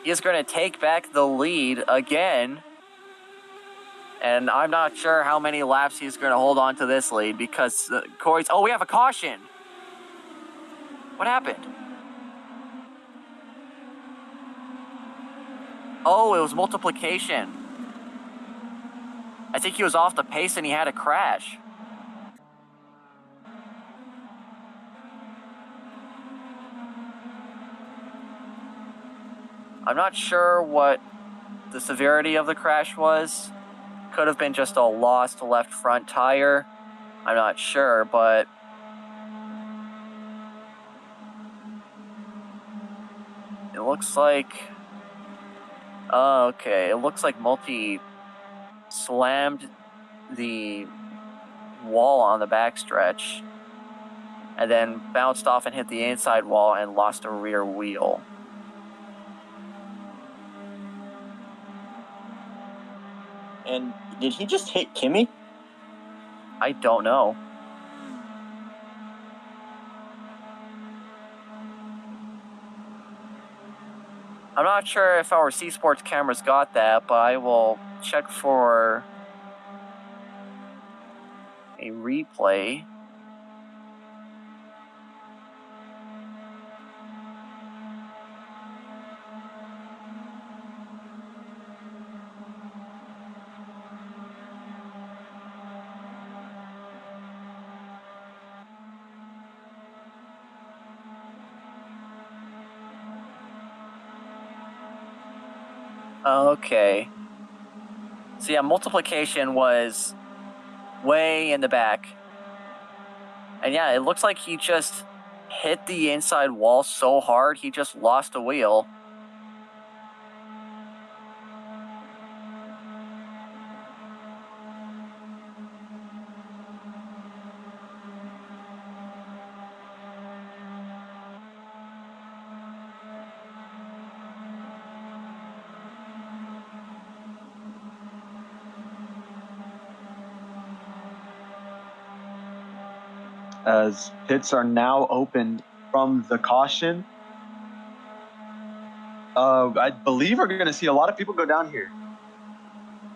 He is going to take back the lead again. And I'm not sure how many laps he's going to hold on to this lead because Corey's... Oh, we have a caution. What happened? Oh, it was multiplication. I think he was off the pace and he had a crash. I'm not sure what the severity of the crash was. Could have been just a lost left front tire. I'm not sure, but... It looks like... Okay, it looks like Multi slammed the wall on the backstretch and then bounced off and hit the inside wall and lost a rear wheel. And did he just hit Kimi? I don't know. I'm not sure if our C Sports cameras got that, but I will check for a replay. Okay. So yeah, multiplication was way in the back. And yeah, it looks like he just hit the inside wall so hard, he just lost a wheel. As pits are now opened from the caution. I believe we're going to see a lot of people go down here.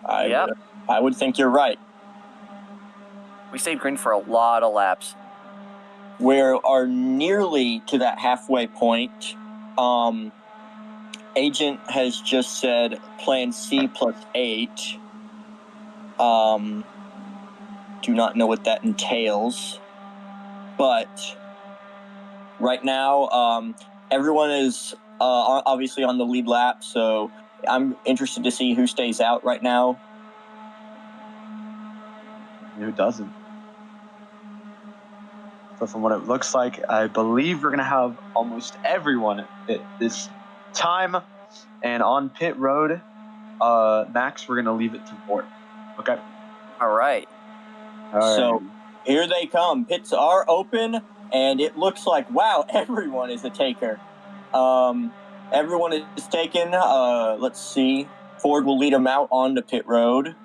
I would think you're right. We stayed green for a lot of laps. We are nearly to that halfway point. Agent has just said plan C plus 8. Do not know what that entails. But right now, everyone is obviously on the lead lap, so I'm interested to see who stays out right now. Who doesn't? So from what it looks like, I believe we're going to have almost everyone at this time. And on pit road, Max, we're going to leave it to Ford. Okay? All right. So here they come. Pits are open, and it looks like, wow, everyone is a taker. Everyone is taken. Let's see. Ford will lead them out onto pit road.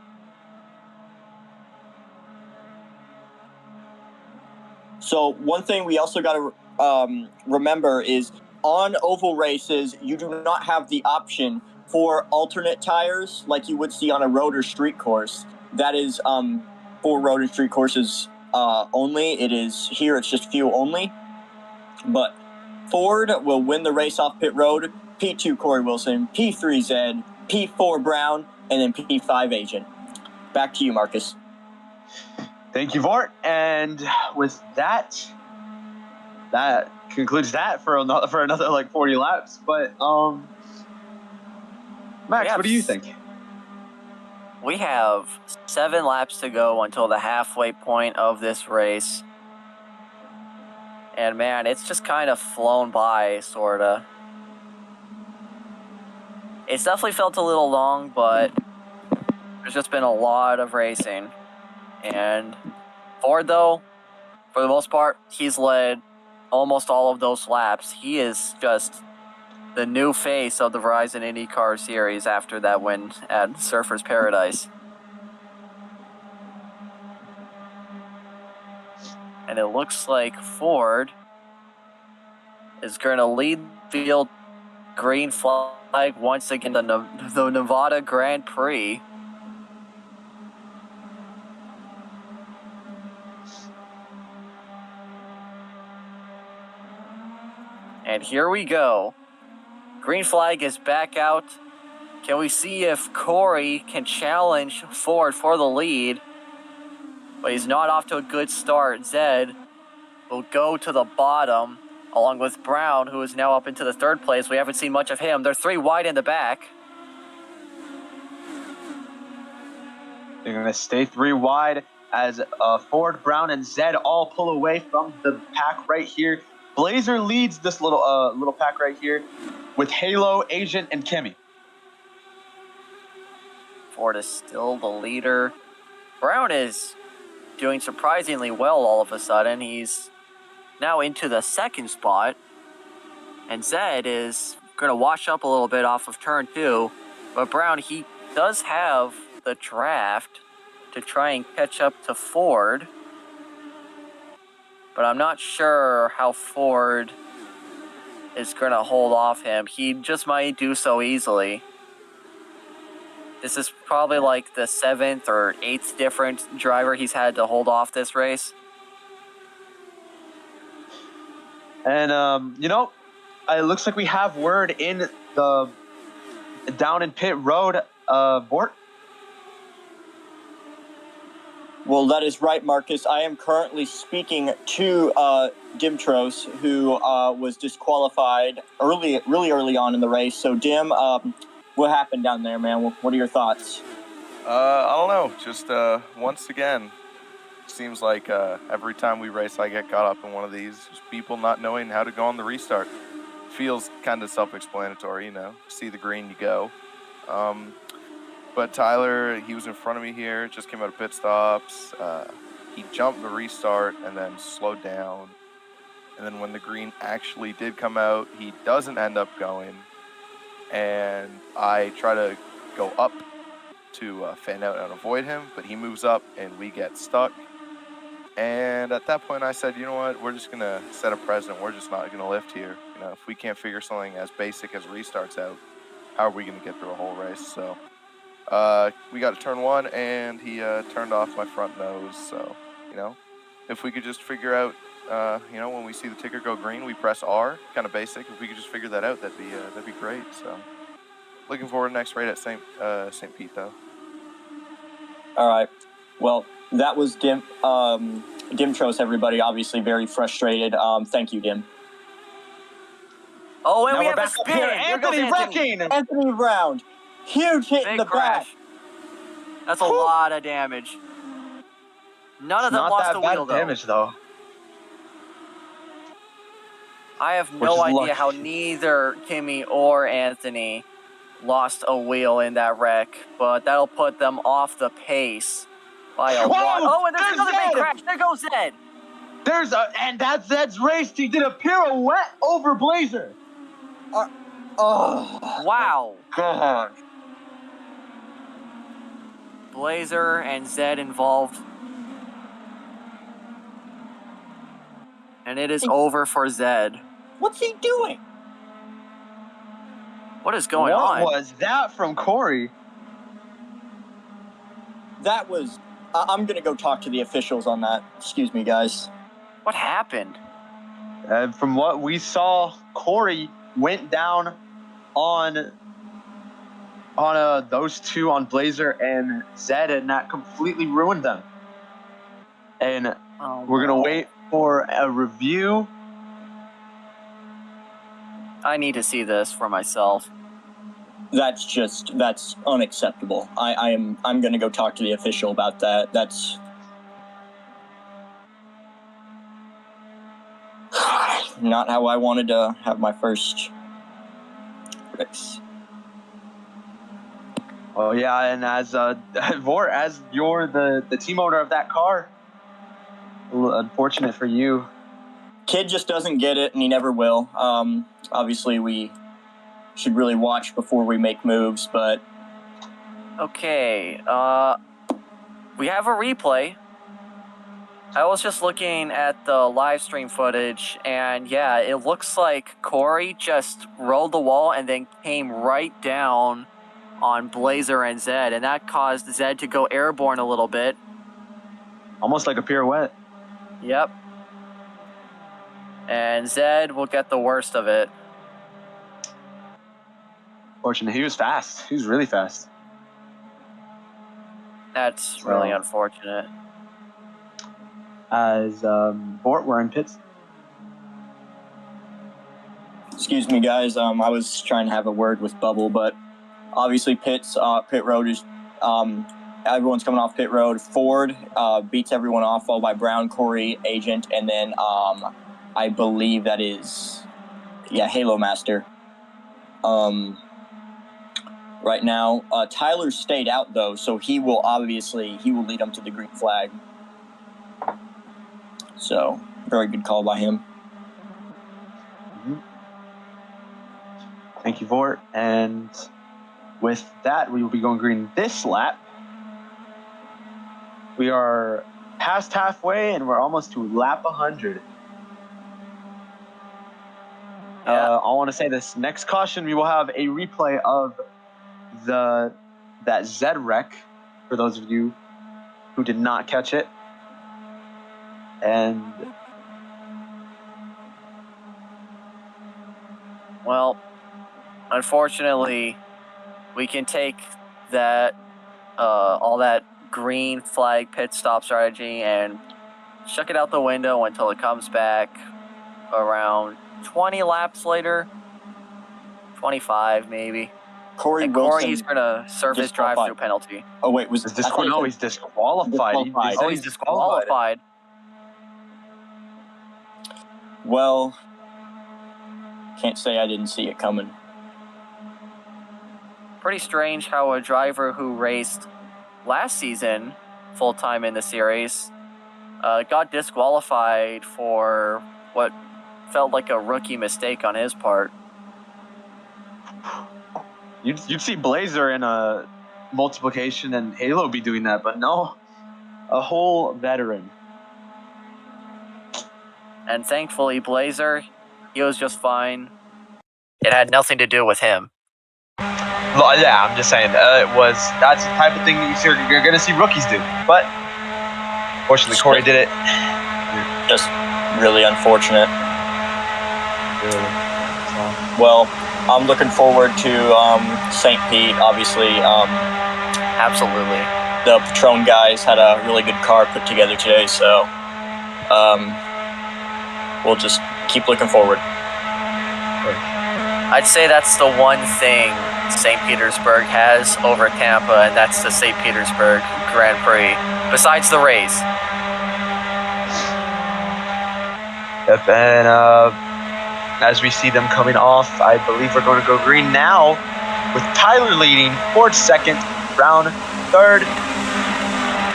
So one thing we also got to remember is on oval races, you do not have the option for alternate tires like you would see on a road or street course. that is for road and street courses only. It is here. It's just fuel only. But Ford will win the race off pit road. P2 Corey Wilson, P3 Zed, P4 Brown, and then P5 Agent. Back to you, Marcus. Thank you, Vort. And with that concludes that for another like 40 laps. But Max, what do you think? We have 7 laps to go until the halfway point of this race. And man, it's just kind of flown by, sorta. It's definitely felt a little long, but there's just been a lot of racing. And Ford, though, for the most part, he's led almost all of those laps. He is just the new face of the Verizon Indycar series after that win at Surfers Paradise. And it looks like Ford is going to lead field green flag once again, the Nevada Grand Prix. And here we go. Green flag is back out. Can we see if Corey can challenge Ford for the lead? But he's not off to a good start. Zed will go to the bottom, along with Brown, who is now up into the 3rd place. We haven't seen much of him. They're 3 wide in the back. They're going to stay 3 wide as Ford, Brown, and Zed all pull away from the pack right here. Blazer leads this little pack right here with Halo, Agent, and Kimmy. Ford is still the leader. Brown is doing surprisingly well all of a sudden. He's now into the 2nd spot. And Zed is going to wash up a little bit off of turn 2. But Brown, he does have the draft to try and catch up to Ford. But I'm not sure how Ford is going to hold off him. He just might do so easily. This is probably like the 7th or 8th different driver he's had to hold off this race. And, it looks like we have word in the down in pit road, Bort. Well, that is right, Marcus. I am currently speaking to Dimtros, who was disqualified really early on in the race. So, Dim, what happened down there, man? What are your thoughts? I don't know. Just once again, seems like every time we race, I get caught up in one of these. Just people not knowing how to go on the restart. Feels kind of self-explanatory, See the green, you go. But Tyler, he was in front of me here, just came out of pit stops. He jumped the restart and then slowed down. And then when the green actually did come out, he doesn't end up going. And I try to go up to fan out and avoid him, but he moves up and we get stuck. And at that point I said, you know what, we're just going to set a precedent. We're just not going to lift here. If we can't figure something as basic as restarts out, how are we going to get through a whole race? So we got to turn 1 and he turned off my front nose. So, if we could just figure out, when we see the ticker go green, we press R, kind of basic. If we could just figure that out, that'd be great. So looking forward to next race at St. Pete, though. All right. Well, that was Dimtros, everybody. Obviously very frustrated. Thank you, Dim. Oh, and Now we we're have a back up spin. here. Here goes Anthony wrecking. Anthony Brown. Huge hit in Big the crash. back. That's a lot of damage. None of them Not lost that a bad wheel, though. damage, though. I have Which no is idea lucky. how neither Kimmy or Anthony lost a wheel in that wreck, but that'll put them off the pace by a lot. Oh, and there's another big Zed. crash. There goes Zed. And that's Zed's race. He did a pirouette over Blazer. Wow. God. Blazer and Zed involved. And it is over for Zed. What's he doing? What is going on? What was that from Corey? That was... I'm going to go talk to the officials on that. Excuse me, guys. What happened? From what we saw, Corey went down on those two, on Blazer and Zed, and that completely ruined them. And we're going to wait for a review. I need to see this for myself. That's unacceptable. I'm going to go talk to the official about that. That's not how I wanted to have my first race. Oh yeah, and as Vort, as you're the team owner of that car, unfortunate for you. Kid just doesn't get it, and he never will. Obviously, we should really watch before we make moves, but... Okay, we have a replay. I was just looking at the live stream footage, and yeah, it looks like Corey just rolled the wall and then came right down on Blazer and Zed, and that caused Zed to go airborne a little bit. Almost like a pirouette. Yep. And Zed will get the worst of it. Fortunate. He was fast. He was really fast. That's really unfortunate. As Vort, we're in pits. Excuse me, guys. I was trying to have a word with Bubble, but obviously pit road is... everyone's coming off pit road. Ford beats everyone off, followed by Brown, Corey, Agent, and then I believe that is... Yeah, Halo Master. Right now, Tyler stayed out, though, so he will lead them to the green flag. So, very good call by him. Mm-hmm. Thank you, Vort. And with that, we will be going green this lap. We are past halfway, and we're almost to lap 100. Yeah. I want to say this next caution, we will have a replay of that Z wreck, for those of you who did not catch it. And well, unfortunately, we can take that all that green flag pit stop strategy and chuck it out the window until it comes back around 20 laps later, 25 maybe. Corey and Wilson. Corey's going to serve his drive-through penalty. Oh, wait, he's disqualified. He's disqualified. Well, can't say I didn't see it coming. Pretty strange how a driver who raced last season full-time in the series got disqualified for what felt like a rookie mistake on his part. You'd see Blazer in a multiplication and Halo be doing that, but no, a whole veteran. And thankfully, Blazer, he was just fine. It had nothing to do with him. Well, yeah, I'm just saying, that's the type of thing that you're going to see rookies do. But fortunately, Corey did it. Just really unfortunate. Really. Well, I'm looking forward to St. Pete, obviously. Absolutely. The Patron guys had a really good car put together today, so we'll just keep looking forward. I'd say that's the one thing St. Petersburg has over Tampa, and that's the St. Petersburg Grand Prix, besides the race. Yep, and as we see them coming off, I believe we're going to go green now, with Tyler leading, Ford second, Brown third,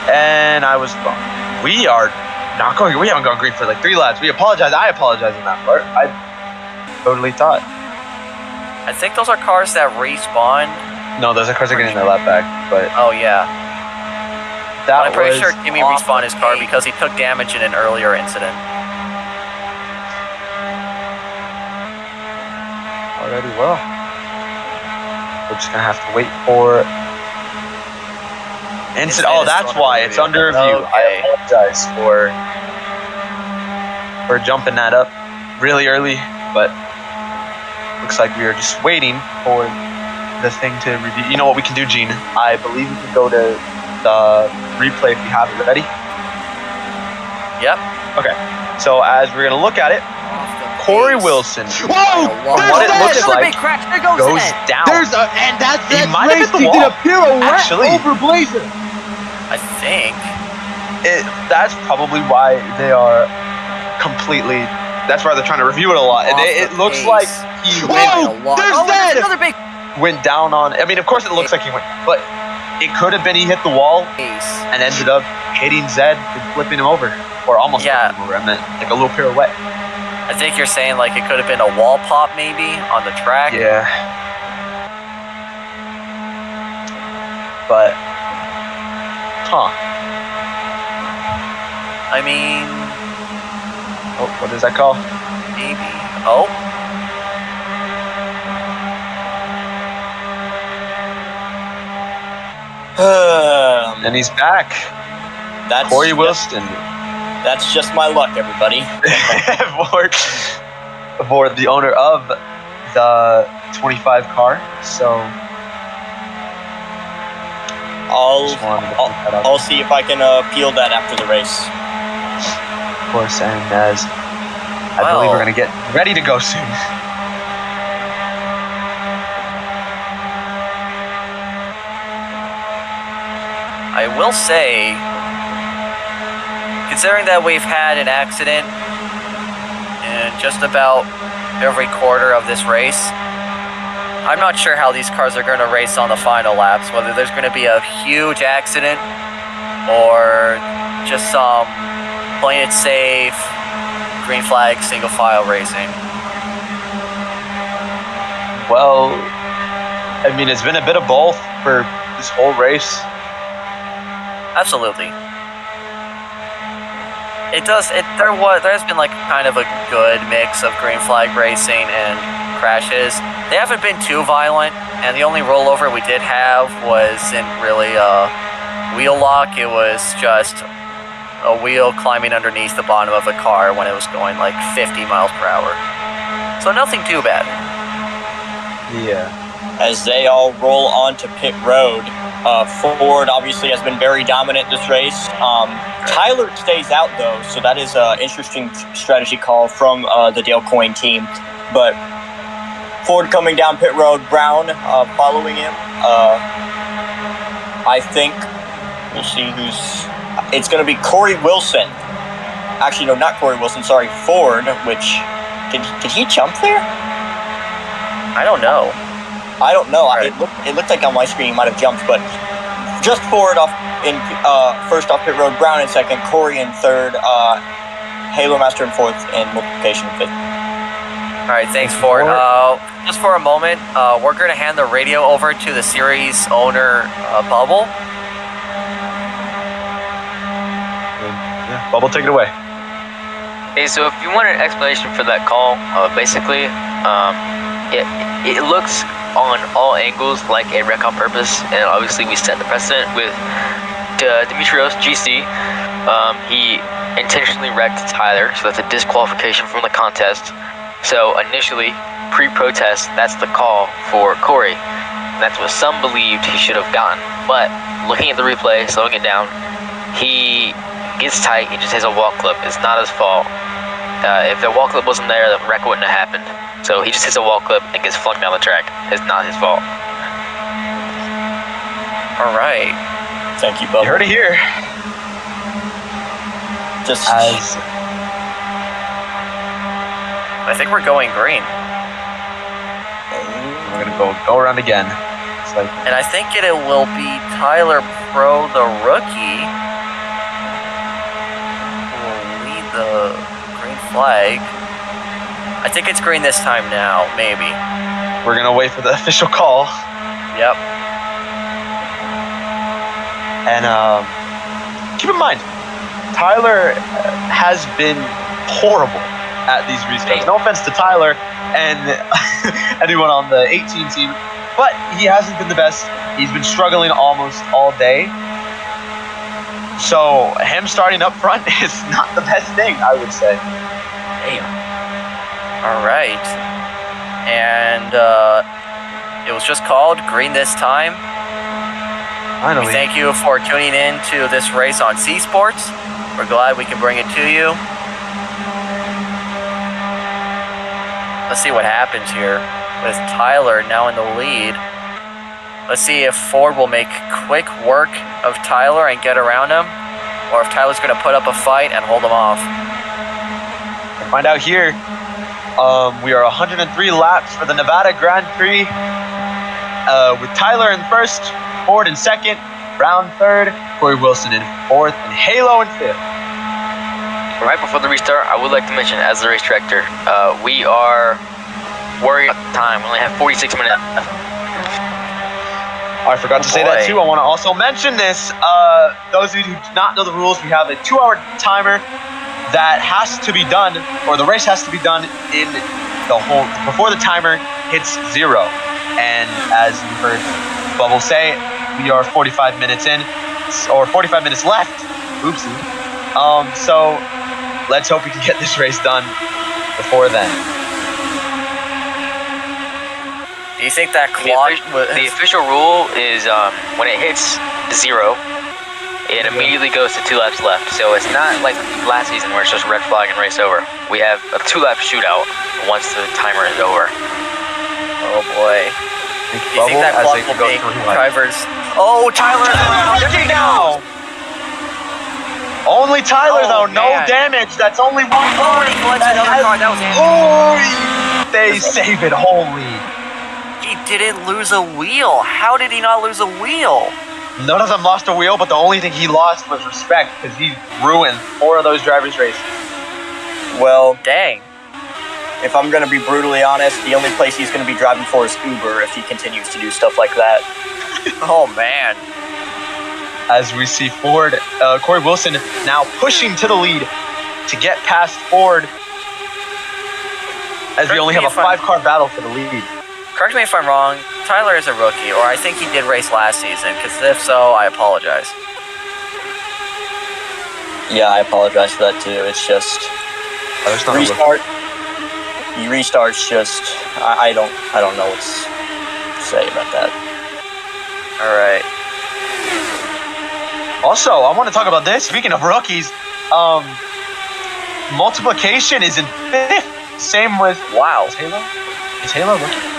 and I was wrong. We haven't gone green for like 3 laps. I apologize on that part. I totally thought. I think those are cars that respawn. No, those are cars that are getting their lap back, but... Oh, yeah. I'm pretty sure Kimmy respawned his car because he took damage in an earlier incident. Already well. We're just going to have to wait for Oh, that's why it's under review. Okay. I apologize for jumping that up really early, but looks like we are just waiting for the thing to review. You know what we can do, Gene? I believe we can go to the replay if you have it ready. Yep. Okay. So as we're gonna look at it, Corey Wilson. Whoa! What it looks Another like big crash. There goes goes Ed. down. And that's He might have hit the He did wall. a pirouette Actually. over Blazer. I think. That's probably why they are completely. That's why they're trying to review it a lot. And Off it the looks pace. like he Whoa! There's that! another big went down on. I mean, of course it looks like he went, but it could have been he hit the wall pace. and ended up hitting Zed and flipping him over, or almost Yeah. flipping him over. I meant like a little pirouette. I think you're saying like it could have been a wall pop maybe on the track. Yeah. But, I mean, oh, what is that call? maybe. Oh, And he's back. That's Corey Wilson. That's just my luck, everybody. for the owner of the 25 car. So just wanted to put that out. I'll see if I can appeal that after the race. Of course, and as I believe we're going to get ready to go soon. I will say, considering that we've had an accident in just about every quarter of this race, I'm not sure how these cars are going to race on the final laps, whether there's going to be a huge accident or just some playing it safe, green flag, single file racing. Well, I mean, it's been a bit of both for this whole race. Absolutely. There has been like kind of a good mix of green flag racing and crashes. They haven't been too violent, and the only rollover we did have wasn't really a wheel lock. It was just a wheel climbing underneath the bottom of a car when it was going like 50 miles per hour. So nothing too bad. Yeah. As they all roll onto pit road, Ford obviously has been very dominant this race. Tyler stays out though, so that is an interesting strategy call from the Dale Coyne team. But Ford coming down pit road, Brown following him. I think we'll see who's. It's going to be Corey Wilson. Actually, no, not Corey Wilson. Sorry, Ford. Which did he jump there? I don't know. I don't know. Right. It looked like on my screen he might have jumped, but just Ford off in first off pit road, Brown in second, Corey in third, Halo Master in fourth, and Multiplication in fifth. All right, thanks, Ford. Just for a moment, we're going to hand the radio over to the series owner, Bubble. Yeah, Bubble, take it away. Hey, so if you want an explanation for that call, basically, it looks on all angles like a wreck on purpose, and obviously we set the precedent with Dimitrios GC. He intentionally wrecked Tyler, so that's a disqualification from the contest. So initially, pre-protest, that's the call for Corey. And that's what some believed he should have gotten. But looking at the replay, slowing it down, he gets tight, he just has a wall clip. It's not his fault. If the wall clip wasn't there, the wreck wouldn't have happened. So he just hits a wall clip and gets flung down the track. It's not his fault. All right. Thank you, Bubble. You heard it here. Just I think we're going green. We're gonna go around again. It's like And I think it will be Tyler Pro, the rookie, who will lead the green flag. I think it's green this time now, maybe. we're gonna wait for the official call. Yep. And keep in mind, Tyler has been horrible at these restarts. No offense to Tyler and anyone on the 18 team, but he hasn't been the best. He's been struggling almost all day. So him starting up front is not the best thing, I would say. Damn. All right. And it was just called green this time. Finally. We thank you for tuning in to this race on C Sports. We're glad we can bring it to you. Let's see what happens here with Tyler now in the lead. Let's see if Ford will make quick work of Tyler and get around him, or if Tyler's going to put up a fight and hold him off. We'll find out here. We are 103 laps for the Nevada Grand Prix with Tyler in first, Ford in second, Brown third, Corey Wilson in fourth, and Halo in fifth. Right before the restart, I would like to mention, as the race director, we are worried about time. We only have 46 minutes left. I forgot to say that too. I want to also mention this. Those of you who do not know the rules, we have a 2-hour timer that has to be done, or the race has to be done in the whole before the timer hits 0. And as you heard Bubble say, we are 45 minutes in, or 45 minutes left. Oopsie. So let's hope we can get this race done before then. Do you think that clock... The official rule is when it hits 0, it immediately goes to 2 laps left. So it's not like last season where it's just red flag and race over. We have a 2-lap shootout once the timer is over. Oh boy. Do you think that clock will make drivers... Oh, Tyler's around! Now! Only Tyler, though. No damage. That's only one car. Another car. That was They save it. Holy. He didn't lose a wheel. How did he not lose a wheel? None of them lost a wheel, but the only thing he lost was respect, because he ruined 4 of those drivers' races. Well, Dang. if I'm going to be brutally honest, the only place he's going to be driving for is Uber if he continues to do stuff like that. Oh, man. As we see Ford, Corey Wilson now pushing to the lead to get past Ford, as we only have a 5-car battle for the lead. Correct me if I'm wrong, Tyler is a rookie, or I think he did race last season, because if so, I apologize. Yeah, I apologize for that too. It's just restart. You restart's just I don't know what to say about that. All right. Also, I want to talk about this. Speaking of rookies, multiplication is in 5th. Same with Wow. Is Halo a rookie?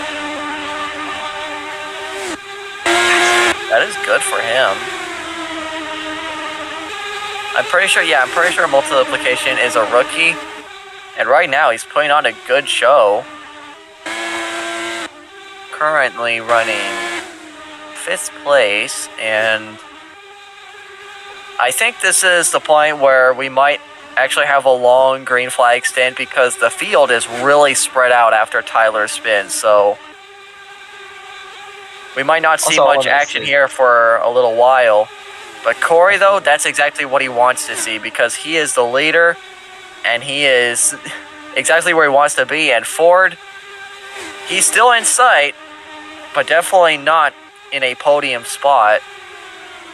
That is good for him. I'm pretty sure multiplication is a rookie. And right now he's putting on a good show. Currently running 5th place, and I think this is the point where we might actually have a long green flag stand, because the field is really spread out after Tyler's spin, so we might not see much action here for a little while. But Corey, though, that's exactly what he wants to see, because he is the leader and he is exactly where he wants to be. And Ford, he's still in sight, but definitely not in a podium spot.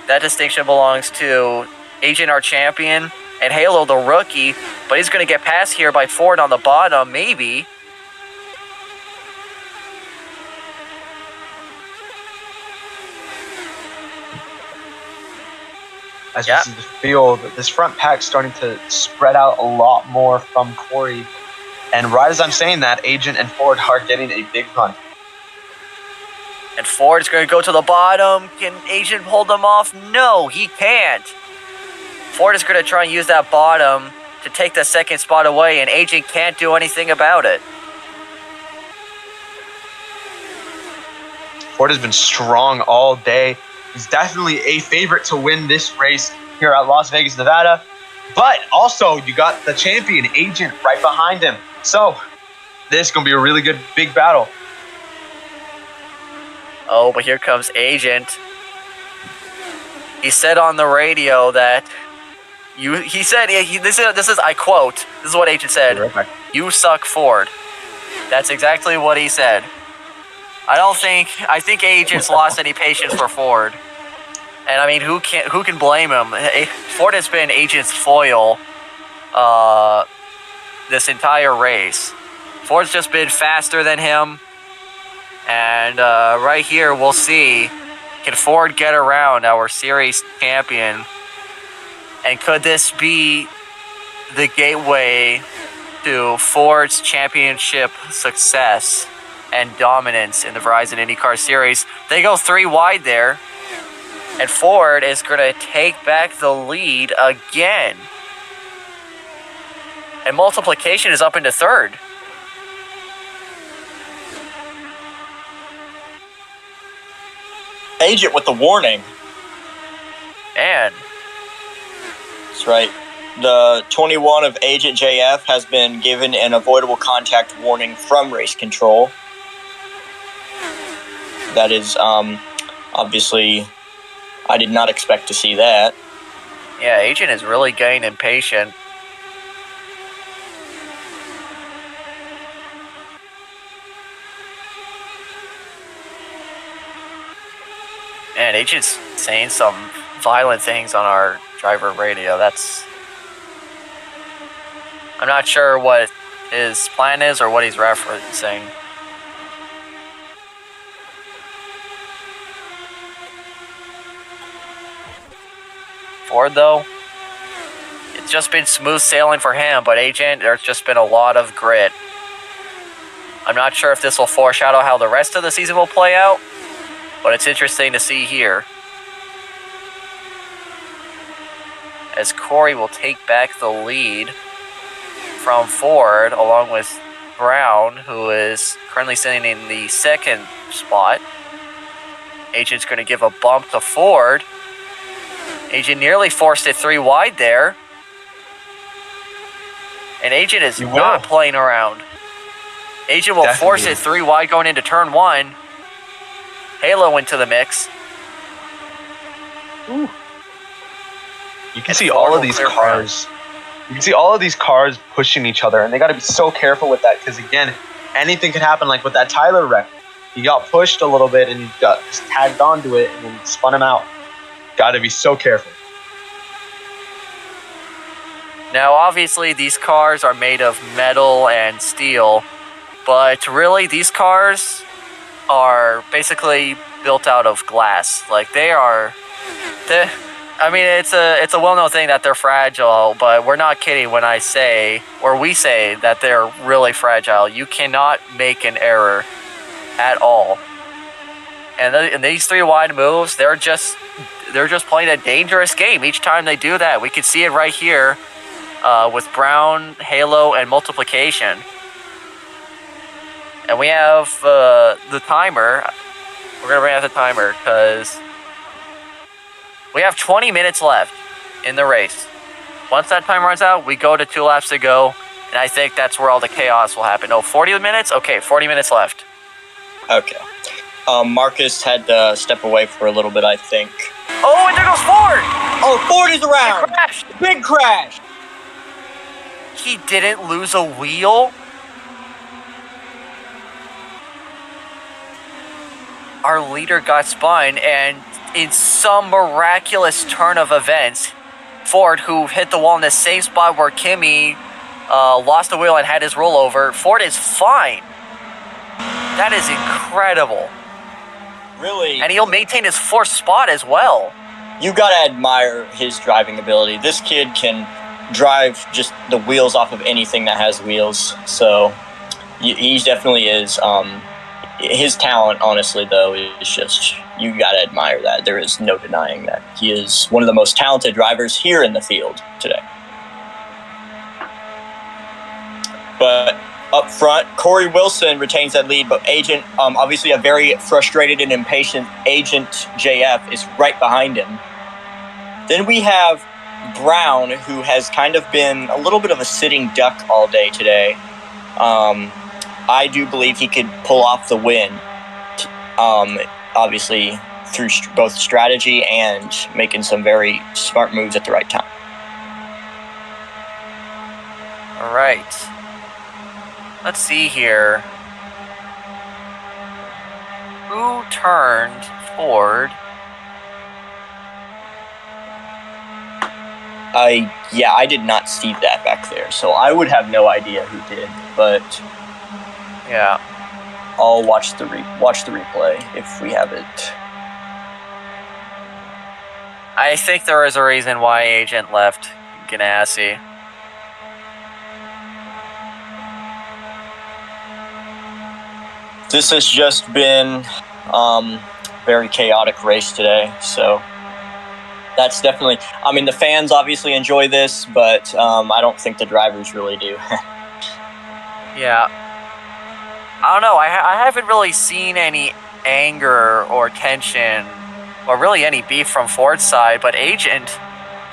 That distinction belongs to Agent, our champion, and Halo, the rookie, but he's going to get passed here by Ford on the bottom, maybe. As we see the field, this front pack starting to spread out a lot more from Corey. And right as I'm saying that, Agent and Ford are getting a big run. And Ford's going to go to the bottom. Can Agent hold him off? No, he can't. Ford is going to try and use that bottom to take the 2nd spot away, and Agent can't do anything about it. Ford has been strong all day. He's definitely a favorite to win this race here at Las Vegas, Nevada. But also, you got the champion, Agent, right behind him. So, this is going to be a really good, big battle. Oh, but here comes Agent. He said on the radio that he said this is I quote. This is what Agent said. Right, "You suck, Ford." That's exactly what he said. I think Agent's lost any patience for Ford. And I mean, who can blame him? Ford has been Agent's foil this entire race. Ford's just been faster than him. And right here, we'll see, can Ford get around our series champion? And could this be the gateway to Ford's championship success and dominance in the Verizon Indycar Series? They go 3 wide there. And Ford is going to take back the lead again. And multiplication is up into 3rd. Agent with the warning. And That's right. The 21 of Agent JF has been given an avoidable contact warning from race control. That is, obviously, I did not expect to see that. yeah, Agent is really getting impatient. And Agent's saying some violent things on our driver radio. I'm not sure what his plan is or what he's referencing. Ford, though, it's just been smooth sailing for him, but Agent, there's just been a lot of grit. I'm not sure if this will foreshadow how the rest of the season will play out, but it's interesting to see here. As Corey will take back the lead from Ford, along with Brown, who is currently sitting in the 2nd spot. Agent's going to give a bump to Ford. Agent nearly forced it 3 wide there. And Agent is not playing around. Agent will force it 3 wide going into turn 1. Halo into the mix. Ooh. You can see all of these cars. You can see all of these cars pushing each other, and they got to be so careful with that because, again, anything could happen. Like with that Tyler wreck, he got pushed a little bit and he got just tagged onto it and then spun him out. Got to be so careful. Now, obviously, these cars are made of metal and steel, but really, these cars are basically built out of glass. Like I mean, it's a well-known thing that they're fragile, but we're not kidding when we say that they're really fragile. You cannot make an error at all. And these 3 wide moves, they're just playing a dangerous game each time they do that. We can see it right here with Brown, Halo, and multiplication. And we have the timer. We're going to bring out the timer because we have 20 minutes left in the race. Once that time runs out, we go to 2 laps to go, and I think that's where all the chaos will happen. Oh, 40 minutes? Okay, 40 minutes left. Okay. Marcus had to step away for a little bit, I think. Oh, and there goes Ford! Oh, Ford is around! He crashed! Big crash! He didn't lose a wheel? Our leader got spun, and in some miraculous turn of events, Ford, who hit the wall in the same spot where Kimi lost the wheel and had his rollover, Ford is fine. That is incredible. Really? And he'll maintain his 4th spot as well. You gotta admire his driving ability. This kid can drive just the wheels off of anything that has wheels. So he definitely is. His talent, honestly, though, is just, you gotta admire that. There is no denying that. He is one of the most talented drivers here in the field today. But up front, Corey Wilson retains that lead, but Agent, obviously a very frustrated and impatient Agent JF is right behind him. Then we have Brown, who has kind of been a little bit of a sitting duck all day today. I do believe he could pull off the win, obviously through both strategy and making some very smart moves at the right time. All right. Let's see here. Who turned Ford? I did not see that back there, so I would have no idea who did. But Yeah. I'll watch the replay if we have it. I think there is a reason why Agent left Ganassi. This has just been very chaotic race today, so that's definitely. I mean, the fans obviously enjoy this, but I don't think the drivers really do. Yeah. I don't know. I haven't really seen any anger or tension or really any beef from Ford's side, but Agent,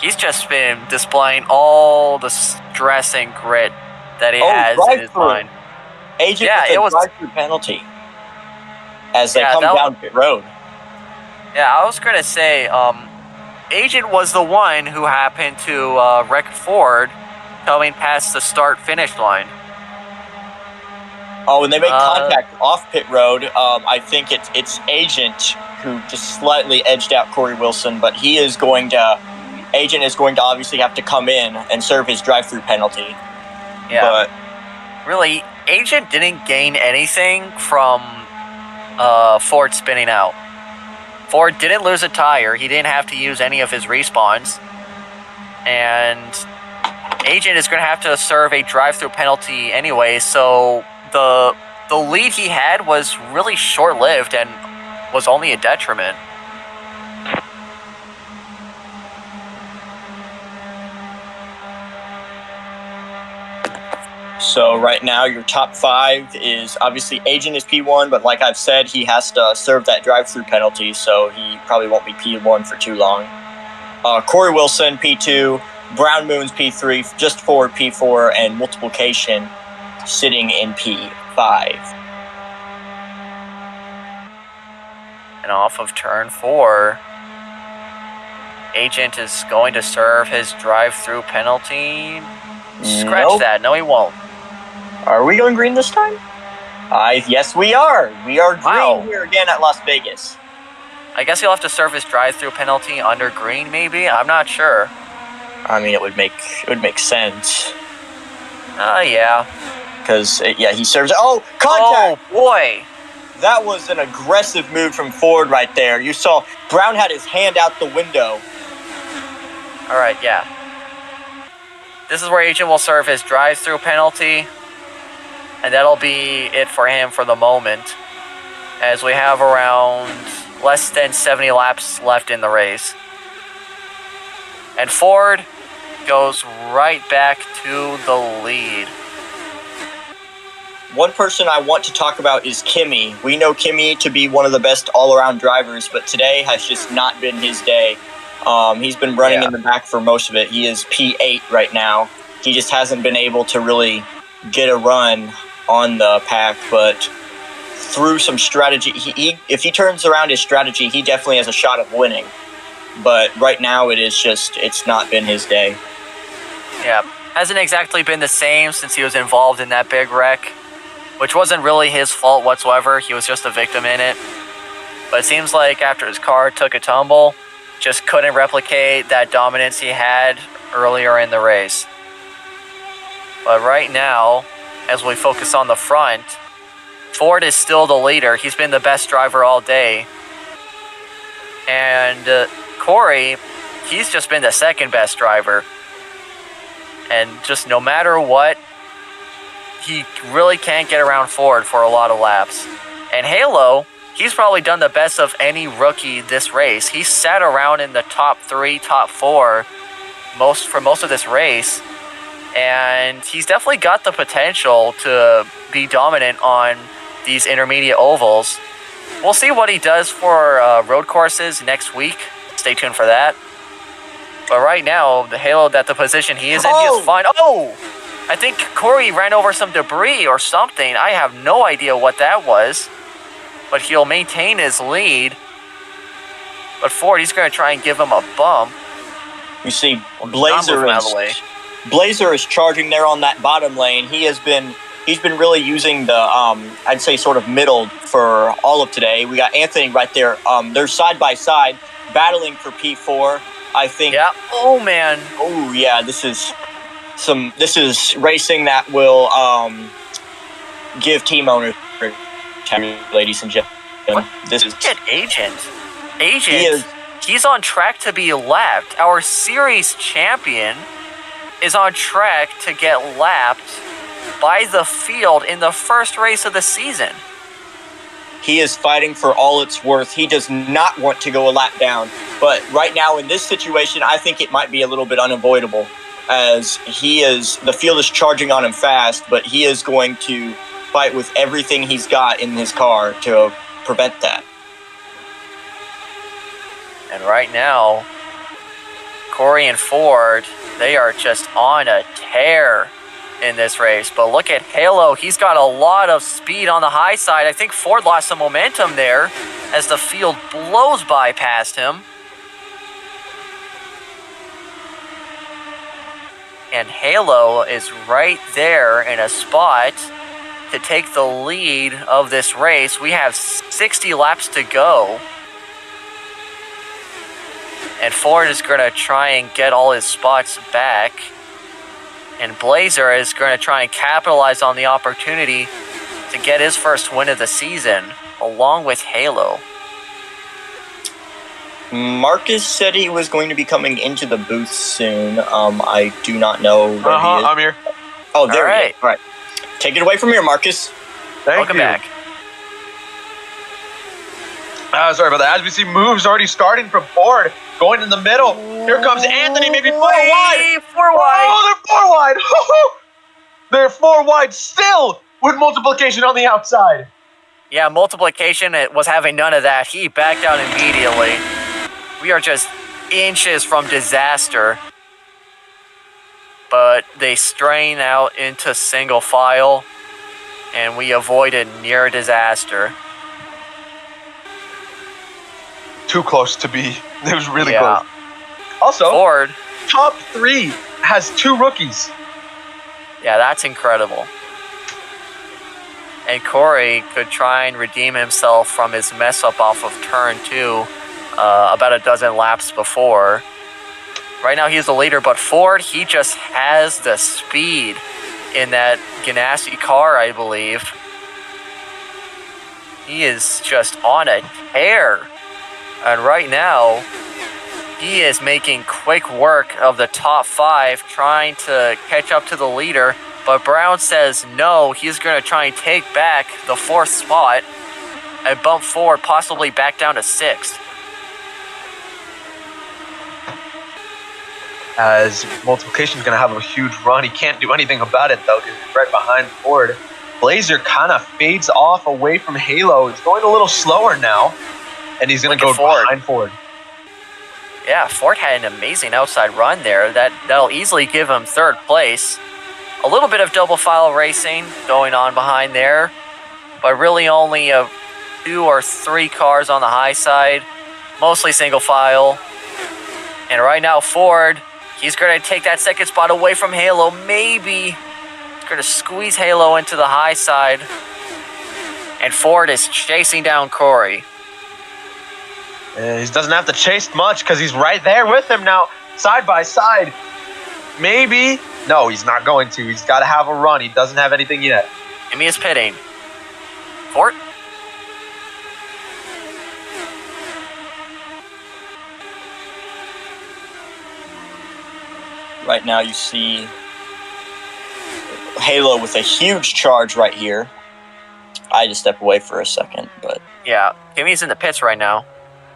he's just been displaying all the stress and grit that he has in his mind. Agent Yeah, with a drive-through penalty as they come down pit road. Yeah, I was going to say, Agent was the one who happened to wreck Ford coming past the start-finish line. Oh, when they make contact off pit road, I think it's Agent who just slightly edged out Corey Wilson, but Agent is going to obviously have to come in and serve his drive-through penalty. Yeah. But really, Agent didn't gain anything from Ford spinning out. Ford didn't lose a tire. He didn't have to use any of his respawns. And Agent is going to have to serve a drive-through penalty anyway, so the lead he had was really short-lived and was only a detriment. So right now your top 5 is obviously Agent is P1, but like I've said, he has to serve that drive-through penalty, so he probably won't be P1 for too long. Corey Wilson, P2, Brown Moon's P3, just Ford P4, and Multiplication sitting in P5. And off of turn 4, Agent is going to serve his drive-through penalty. Scratch Nope. that. No, he won't. Are we going green this time? Yes, we are. We are green Wow. here again at Las Vegas. I guess he'll have to serve his drive-through penalty under green, maybe? I'm not sure. I mean, it would make sense Yeah. because he serves. Oh, contact! Oh, boy. That was an aggressive move from Ford right there. You saw Brown had his hand out the window. All right, yeah. This is where Agent will serve his drive-through penalty, and that'll be it for him for the moment, as we have around less than 70 laps left in the race. And Ford goes right back to the lead. One person I want to talk about is Kimi. We know Kimi to be one of the best all-around drivers, but today has just not been his day. He's been running in the back for most of it. He is P8 right now. He just hasn't been able to really get a run on the pack, but through some strategy, if he turns around his strategy, he definitely has a shot of winning. But right now, it's not been his day. Yeah, hasn't exactly been the same since he was involved in that big wreck, which wasn't really his fault whatsoever. He was just a victim in it. But it seems like after his car took a tumble, just couldn't replicate that dominance he had earlier in the race. But right now, as we focus on the front, Ford is still the leader. He's been the best driver all day. And Corey, he's just been the second best driver. And just no matter what, he really can't get around Ford for a lot of laps. And Halo, he's probably done the best of any rookie this race. He sat around in the top 3, top 4 for most of this race. And he's definitely got the potential to be dominant on these intermediate ovals. We'll see what he does for road courses next week. Stay tuned for that. But right now, the Halo, at the position he is in, he is fine. Oh! I think Corey ran over some debris or something. I have no idea what that was. But he'll maintain his lead. But Ford, he's going to try and give him a bump. You see, Blazer is charging there on that bottom lane. He's been really using the I'd say sort of middle for all of today. We got Anthony right there. They're side by side battling for P4. I think. Yeah. Oh man. Oh yeah, this is racing that will give team owners, ladies and gentlemen. This is Look at Agent. He is- He's on track to be lapped. Our series champion is on track to get lapped by the field in the first race of the season. He is fighting for all it's worth. He does not want to go a lap down. But right now in this situation, I think it might be a little bit unavoidable, as the field is charging on him fast, but he is going to fight with everything he's got in his car to prevent that. And right now, Corey and Ford, they are just on a tear in this race. But look at Halo. He's got a lot of speed on the high side. I think Ford lost some momentum there as the field blows by past him. And Halo is right there in a spot to take the lead of this race. We have 60 laps to go. And Ford is going to try and get all his spots back. And Blazer is going to try and capitalize on the opportunity to get his first win of the season, along with Halo. Marcus said he was going to be coming into the booth soon. I do not know where he is. I'm here. Oh, there All he right. is. All right. Take it away from here, Marcus. Welcome back. Sorry about that. As we see moves already starting from Ford, going in the middle. Here comes Anthony, maybe 4 wide. 4 wide. Oh, they're 4 wide. They're 4 wide still with multiplication on the outside. Yeah, multiplication it was having none of that. He backed out immediately. We are just inches from disaster. But they strain out into single file, and we avoided near disaster. Too close to be. It was really Yeah. close. Also, Ford, top 3 has 2 rookies. yeah, that's incredible. And Corey could try and redeem himself from his mess up off of turn 2 about a dozen laps before. Right now he's the leader, but Ford, he just has the speed in that Ganassi car, I believe. He is just on a tear. And right now, he is making quick work of the top 5, trying to catch up to the leader. But Brown says no, he's going to try and take back the 4th spot and bump Ford possibly back down to 6th. As multiplication is going to have a huge run. He can't do anything about it, though, because he's right behind Ford. Blazer kind of fades off away from Halo. He's going a little slower now, and he's going to go behind Ford. Yeah, Ford had an amazing outside run there. That'll easily give him 3rd place. A little bit of double file racing going on behind there, but really only 2 or 3 cars on the high side, mostly single file. And right now, Ford, he's going to take that 2nd spot away from Halo. Maybe he's going to squeeze Halo into the high side. And Ford is chasing down Corey. He doesn't have to chase much because he's right there with him now, side by side. Maybe. No, he's not going to. He's got to have a run. He doesn't have anything yet. Jimmy is pitting. Ford. Right now you see Halo with a huge charge right here. I had to step away for a second, but... Yeah, Jimmy's in the pits right now.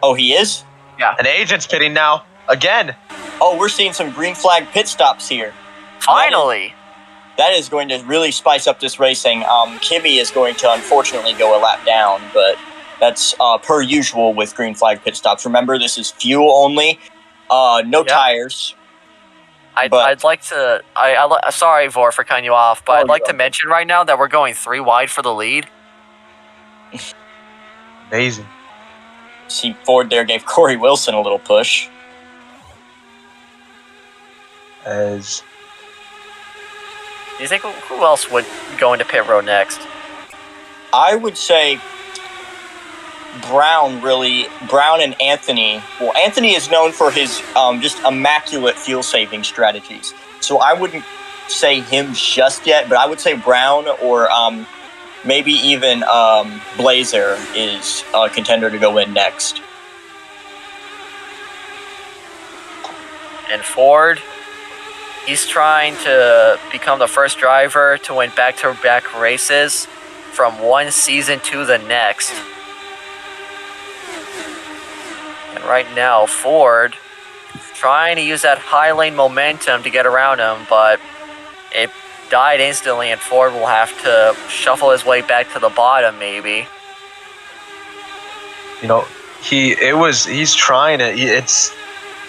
Oh, he is? Yeah. An agent's pitting now. Again. Oh, we're seeing some green flag pit stops here. Finally. That is going to really spice up this racing. Kimmy is going to unfortunately go a lap down, but that's per usual with green flag pit stops. Remember, this is fuel only, no tires. I'd like to... sorry, Vor, for cutting you off, but I'd like to mention right now that we're going 3 wide for the lead. Amazing. See, Ford there gave Corey Wilson a little push. As Do you think who else would go into pit road next? I would say Brown and Anthony. Well, Anthony is known for his just immaculate fuel saving strategies. So I wouldn't say him just yet, but I would say Brown or maybe even Blazer is a contender to go in next. And Ford, he's trying to become the first driver to win back-to-back races from one season to the next. And right now, Ford trying to use that high lane momentum to get around him, but it died instantly, and Ford will have to shuffle his way back to the bottom, maybe. You know, he's trying to.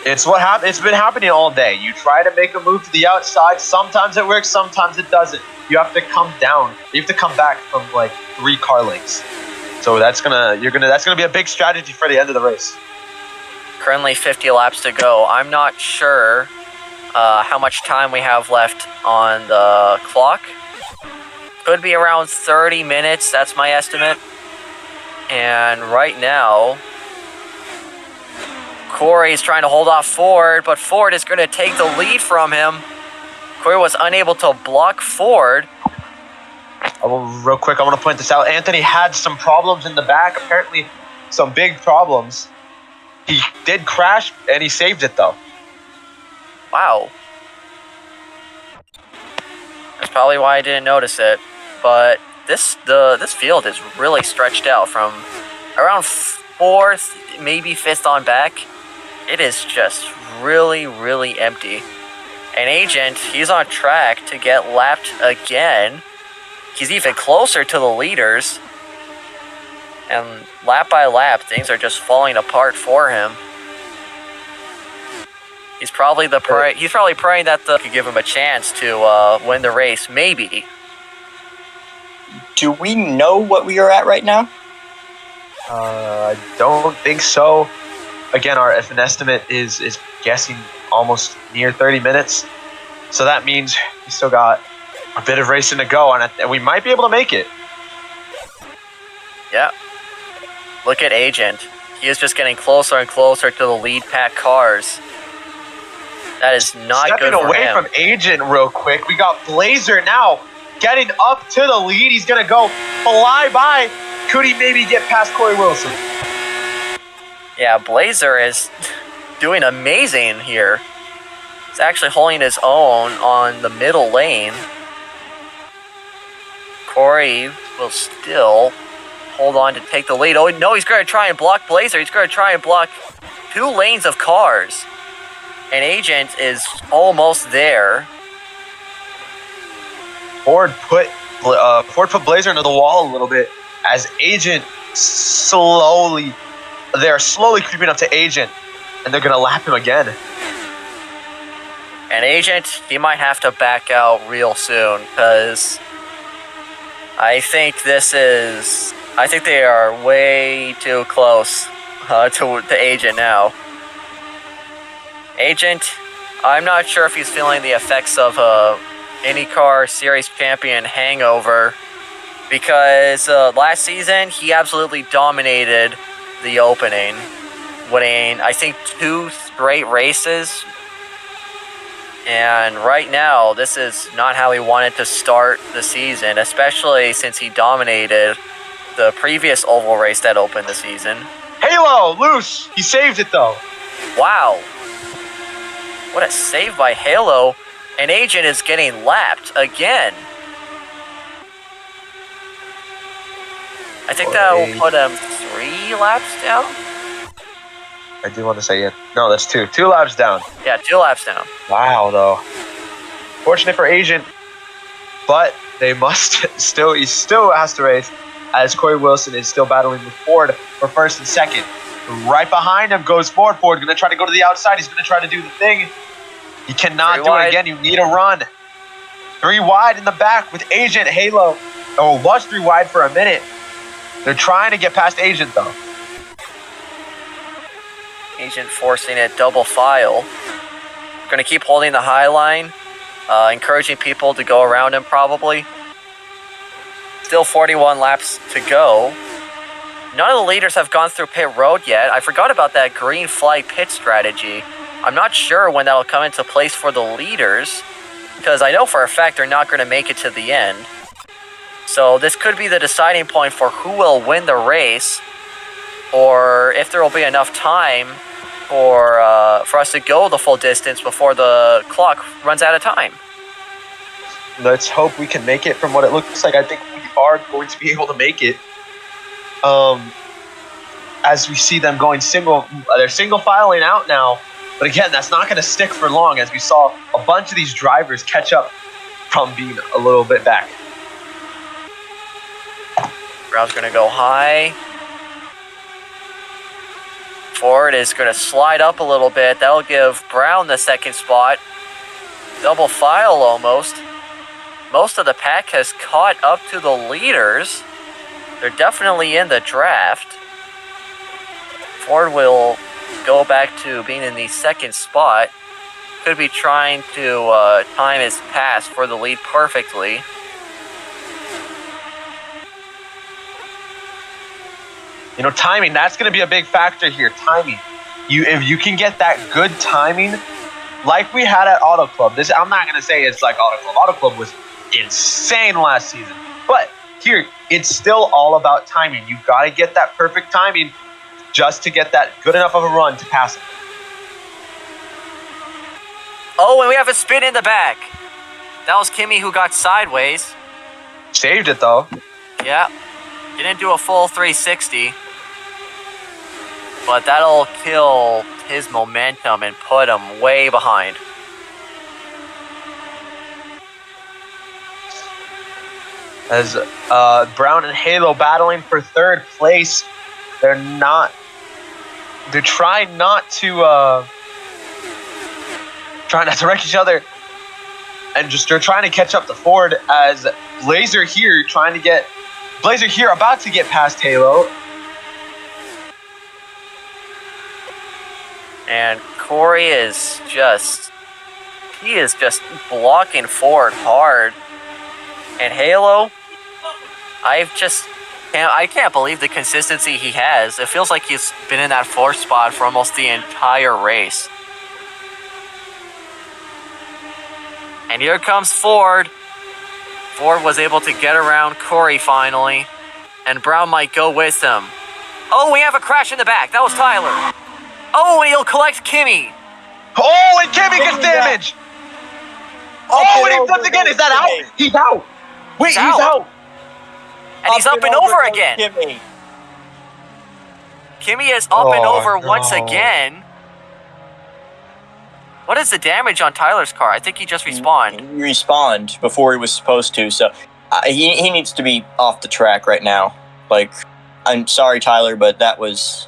It's what happened. It's been happening all day. You try to make a move to the outside. Sometimes it works. Sometimes it doesn't. You have to come down. You have to come back from like 3 car lengths. So that's gonna be a big strategy for the end of the race. Currently 50 laps to go. I'm not sure how much time we have left on the clock. Could be around 30 minutes. That's my estimate. And right now, Corey is trying to hold off Ford, but Ford is going to take the lead from him. Corey was unable to block Ford. Real quick, I want to point this out. Anthony had some problems in the back, apparently some big problems. He did crash, and he saved it, though. Wow. That's probably why I didn't notice it. But this field is really stretched out from around 4th, maybe 5th on back. It is just really, really empty. And Agent, he's on track to get lapped again. He's even closer to the leaders. And lap by lap, things are just falling apart for him. He's probably praying that the could give him a chance to win the race, maybe. Do we know what we are at right now? I don't think so. Again, our estimate is guessing almost near 30 minutes. So that means we still got a bit of racing to go, and we might be able to make it. Yeah. Look at Agent. He is just getting closer and closer to the lead pack cars. That is not good for him. Stepping away from Agent real quick, we got Blazer now getting up to the lead. He's going to go fly by. Could he maybe get past Corey Wilson? Yeah, Blazer is doing amazing here. He's actually holding his own on the middle lane. Corey will still hold on to take the lead. Oh, no, he's going to try and block Blazer. He's going to try and block 2 lanes of cars. And Agent is almost there. Ford put Blazer into the wall a little bit as Agent they're slowly creeping up to Agent, and they're going to lap him again. And Agent, he might have to back out real soon, because I think they are way too close to Agent now. Agent, I'm not sure if he's feeling the effects of Indycar Series Champion hangover, because last season he absolutely dominated the opening, winning I think 2 straight races. And right now, this is not how he wanted to start the season, especially since he dominated the previous oval race that opened the season. Halo, loose. He saved it, though. Wow. What a save by Halo. And Agent is getting lapped again. I think that will put him 3 laps down. I do want to say it. No, that's 2. 2 laps down. Yeah, 2 laps down. Wow, though. Fortunate for Agent, but they must he still has to race, as Corey Wilson is still battling with Ford for 1st and 2nd. Right behind him goes Ford. Ford going to try to go to the outside. He's going to try to do the thing. He cannot do it again. You need a run. 3 wide in the back with Agent. Halo. Oh, it was 3 wide for a minute. They're trying to get past Agent, though. Agent forcing it double file. Going to keep holding the high line, encouraging people to go around him probably. Still 41 laps to go. None of the leaders have gone through pit road yet. I forgot about that green flag pit strategy. I'm not sure when that'll come into place for the leaders, because I know for a fact they're not going to make it to the end. So this could be the deciding point for who will win the race, or if there will be enough time for us to go the full distance before the clock runs out of time. Let's hope we can make it. From what it looks like, I think we are going to be able to make it. As we see them going they're single filing out now. But again, that's not going to stick for long, as we saw a bunch of these drivers catch up from being a little bit back. Brown's going to go high. Ford is going to slide up a little bit. That'll give Brown the second spot. Double file almost. Most of the pack has caught up to the leaders. They're definitely in the draft. Ford will go back to being in the second spot. Could be trying to time his pass for the lead perfectly. You know, timing, that's going to be a big factor here. Timing. If you can get that good timing, like we had at Auto Club. I'm not going to say it's like Auto Club. Auto Club was insane last season. But here, it's still all about timing. You've got to get that perfect timing just to get that good enough of a run to pass it. Oh, and we have a spin in the back. That was Kimmy who got sideways. Saved it, though. Yeah. Didn't do a full 360. But that'll kill his momentum and put him way behind. As Brown and Halo battling for third place, they're trying not to wreck each other, and they're trying to catch up to Ford, as Blazer here about to get past Halo. And Corey is just blocking Ford hard. And Halo, I can't believe the consistency he has. It feels like he's been in that fourth spot for almost the entire race. And here comes Ford. Ford was able to get around Corey finally. And Brown might go with him. Oh, we have a crash in the back. That was Tyler. Oh, and he'll collect Kimmy. Oh, and Kimmy gets damage. Oh, and he flipped again. Is that out? He's out. Wait, he's out. And he's up and over again. Kimmy is up and over once again. What is the damage on Tyler's car? I think he just respawned. He respawned before he was supposed to, so he needs to be off the track right now. Like, I'm sorry, Tyler, but that was...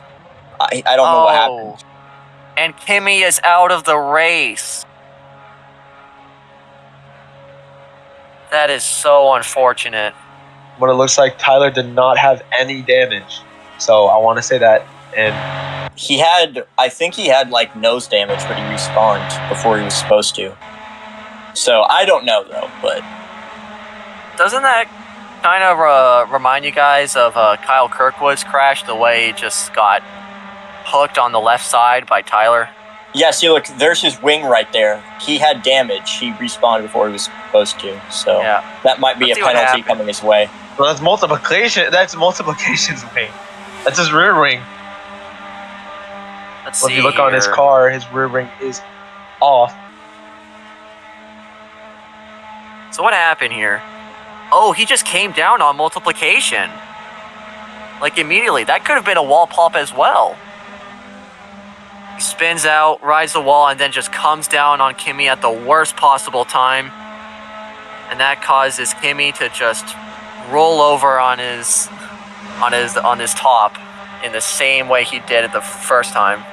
I don't know what happened. And Kimmy is out of the race. That is so unfortunate. But it looks like Tyler did not have any damage. So I want to say that. And I think he had like nose damage, but he respawned before he was supposed to. So I don't know though, but doesn't that kind of remind you guys of Kyle Kirkwood's crash? The way he just got hooked on the left side by Tyler. Yeah, see, look, there's his wing right there. He had damage. He respawned before he was supposed to. So yeah, that might be a penalty coming his way. Well, that's multiplication. That's multiplication's wing. That's his rear wing. Let's see. If you look on his car, his rear wing is off. So what happened here? Oh, he just came down on multiplication. Like immediately. That could have been a wall pop as well. He spins out, rides the wall, and then just comes down on Kimmy at the worst possible time. And that causes Kimmy to just roll over on his top in the same way he did it the first time.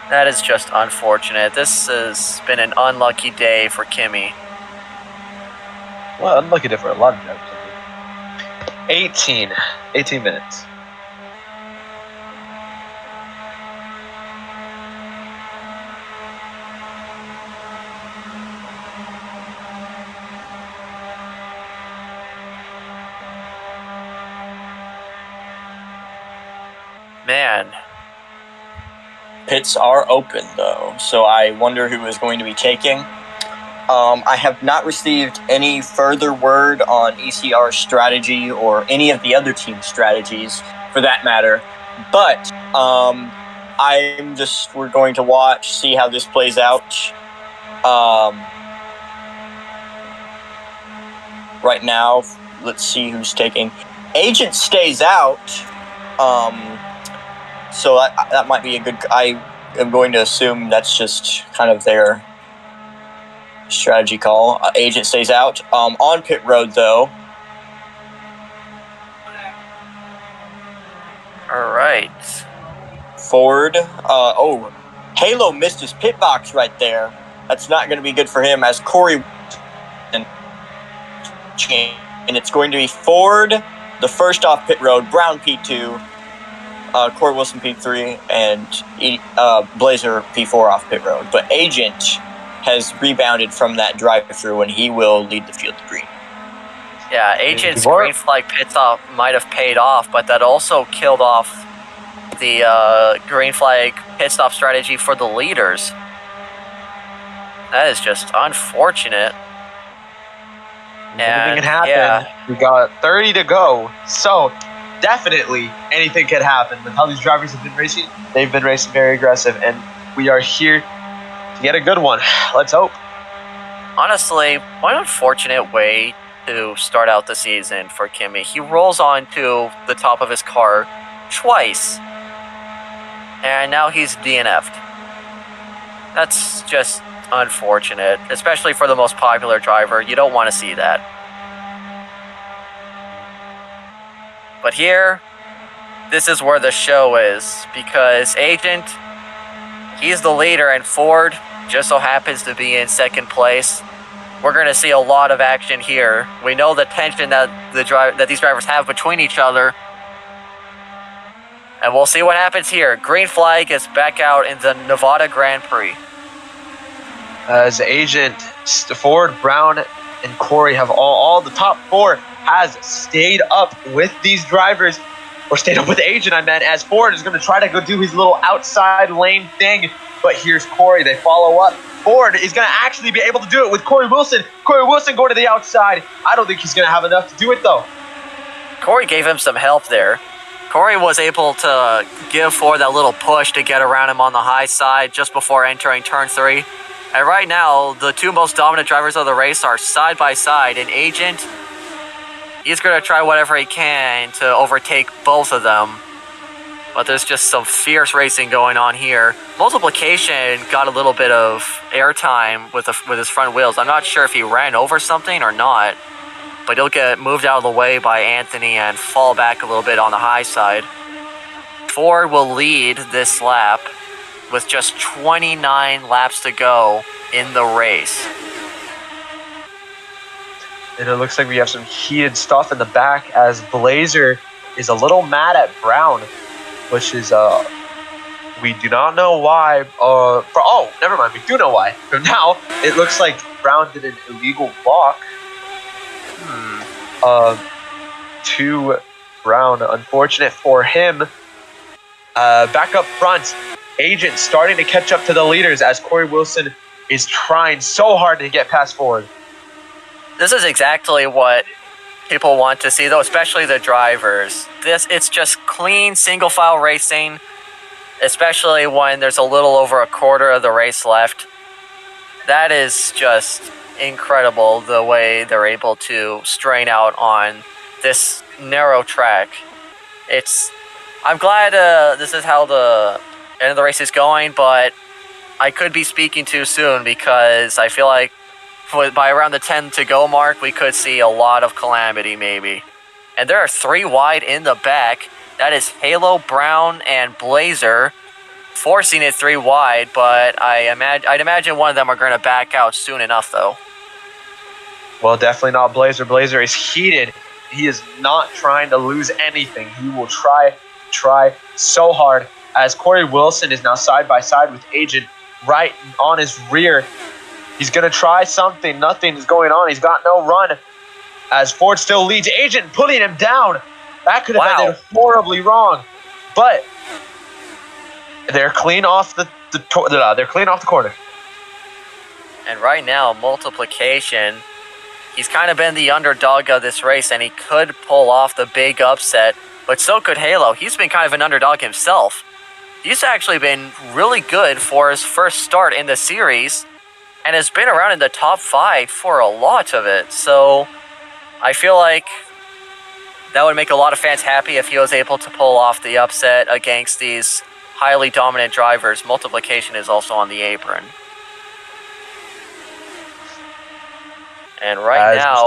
That is just unfortunate. This has been an unlucky day for Kimmy. Well, unlucky day for a lot of drivers. 18 minutes. Man, Pits are open, though, so I wonder who is going to be taking. I have not received any further word on ECR's strategy or any of the other team's strategies, for that matter. But we're going to watch, see how this plays out. Right now, let's see who's taking. Agent stays out. So that might be a good. I am going to assume that's just kind of their strategy call. Agent stays out. On pit road, though. all right. Ford. Halo missed his pit box right there. That's not going to be good for him as Corey. And it's going to be Ford, the first off pit road, Brown P2, Corey Wilson P3, and Blazer P4 off pit road. But Agent has rebounded from that drive-through, and he will lead the field to green. Yeah, Agent's green flag pit stop might have paid off, but that also killed off the green flag pit stop strategy for the leaders. That is just unfortunate. Anything can happen. Yeah. We got 30 to go, so definitely anything can happen. With how these drivers have been racing, they've been racing very aggressive, and we are here to get a good one. Let's hope. Honestly, what an unfortunate way to start out the season for Kimi. He rolls onto the top of his car twice, and now he's DNF'd. That's just unfortunate, especially for the most popular driver. You don't want to see that. But here, this is where the show is, because Agent, he's the leader, and Ford just so happens to be in second place. We're going to see a lot of action here. We know the tension that these drivers have between each other. And we'll see what happens here. Green flag is back out in the Nevada Grand Prix. As Agent, Ford, Brown, and Corey have all the top four has stayed up with these drivers, or stayed up with Agent, I meant, as Ford is going to try to go do his little outside lane thing. But here's Corey. They follow up. Ford is going to actually be able to do it with Corey Wilson. Corey Wilson going to the outside. I don't think he's going to have enough to do it, though. Corey gave him some help there. Corey was able to give Ford that little push to get around him on the high side just before entering turn 3. And right now, the two most dominant drivers of the race are side by side. And Agent, he's going to try whatever he can to overtake both of them. But there's just some fierce racing going on here. Multiplication got a little bit of airtime with his front wheels. I'm not sure if he ran over something or not, but he'll get moved out of the way by Anthony and fall back a little bit on the high side. Ford will lead this lap with just 29 laps to go in the race. And it looks like we have some heated stuff in the back as Blazer is a little mad at Brown, which is, we do not know why. Never mind, we do know why. So now, it looks like Brown did an illegal block to Brown. Unfortunate for him. Back up front, Agent starting to catch up to the leaders as Corey Wilson is trying so hard to get past Ford. This is exactly what people want to see, though, especially the drivers. It's just clean single file racing, especially when there's a little over a quarter of the race left. That is just incredible, the way they're able to strain out on this narrow track. I'm glad this is how the end of the race is going, but I could be speaking too soon, because I feel like by around the 10 to go mark, we could see a lot of calamity maybe. And there are 3 wide in the back. That is Halo, Brown, and Blazer forcing it 3 wide, but I'd imagine one of them are going to back out soon enough, though. Well, definitely not Blazer. Blazer is heated. He is not trying to lose anything. He will try so hard, as Corey Wilson is now side by side with Agent right on his rear. He's going to try something. Nothing is going on. He's got no run, as Ford still leads. Agent putting him down. That could have ended horribly wrong. but they're clean off they're clean off the corner. And right now, multiplication, he's kind of been the underdog of this race, and he could pull off the big upset, but so could Halo. He's been kind of an underdog himself. He's actually been really good for his first start in the series, and has been around in the top 5 for a lot of it. So I feel like that would make a lot of fans happy if he was able to pull off the upset against these highly dominant drivers. Multiplication is also on the apron. And right now,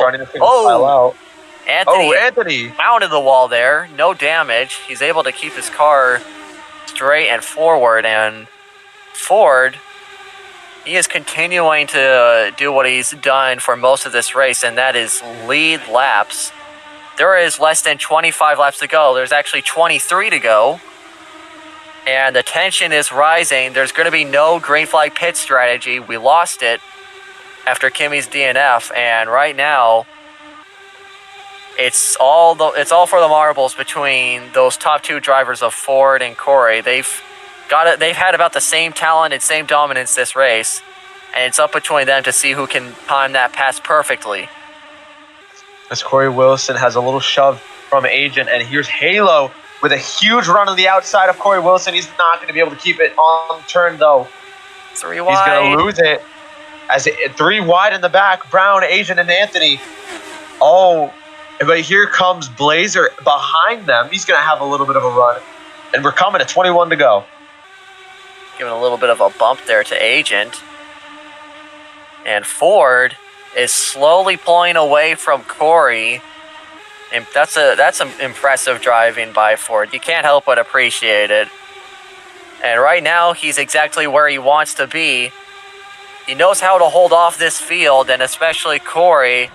Anthony mounted the wall there. No damage. He's able to keep his car straight and forward. And Ford, he is continuing to do what he's done for most of this race, and that is lead laps. There is less than 25 laps to go. There's actually 23 to go. And the tension is rising. There's going to be no green flag pit strategy. We lost it after Kimmy's DNF, and right now it's all for the marbles between those top 2 drivers of Ford and Corey. They've had about the same talent and same dominance this race, and it's up between them to see who can time that pass perfectly. As Corey Wilson has a little shove from Agent, and here's Halo with a huge run on the outside of Corey Wilson. He's not going to be able to keep it on the turn, though. 3 wide. He's going to lose it. As 3 wide in the back, Brown, Asian, and Anthony. Oh, but here comes Blazer behind them. He's going to have a little bit of a run. And we're coming at 21 to go. Giving a little bit of a bump there to Agent. And Ford is slowly pulling away from Corey. And that's some impressive driving by Ford. You can't help but appreciate it. And right now, he's exactly where he wants to be. He knows how to hold off this field, and especially Corey.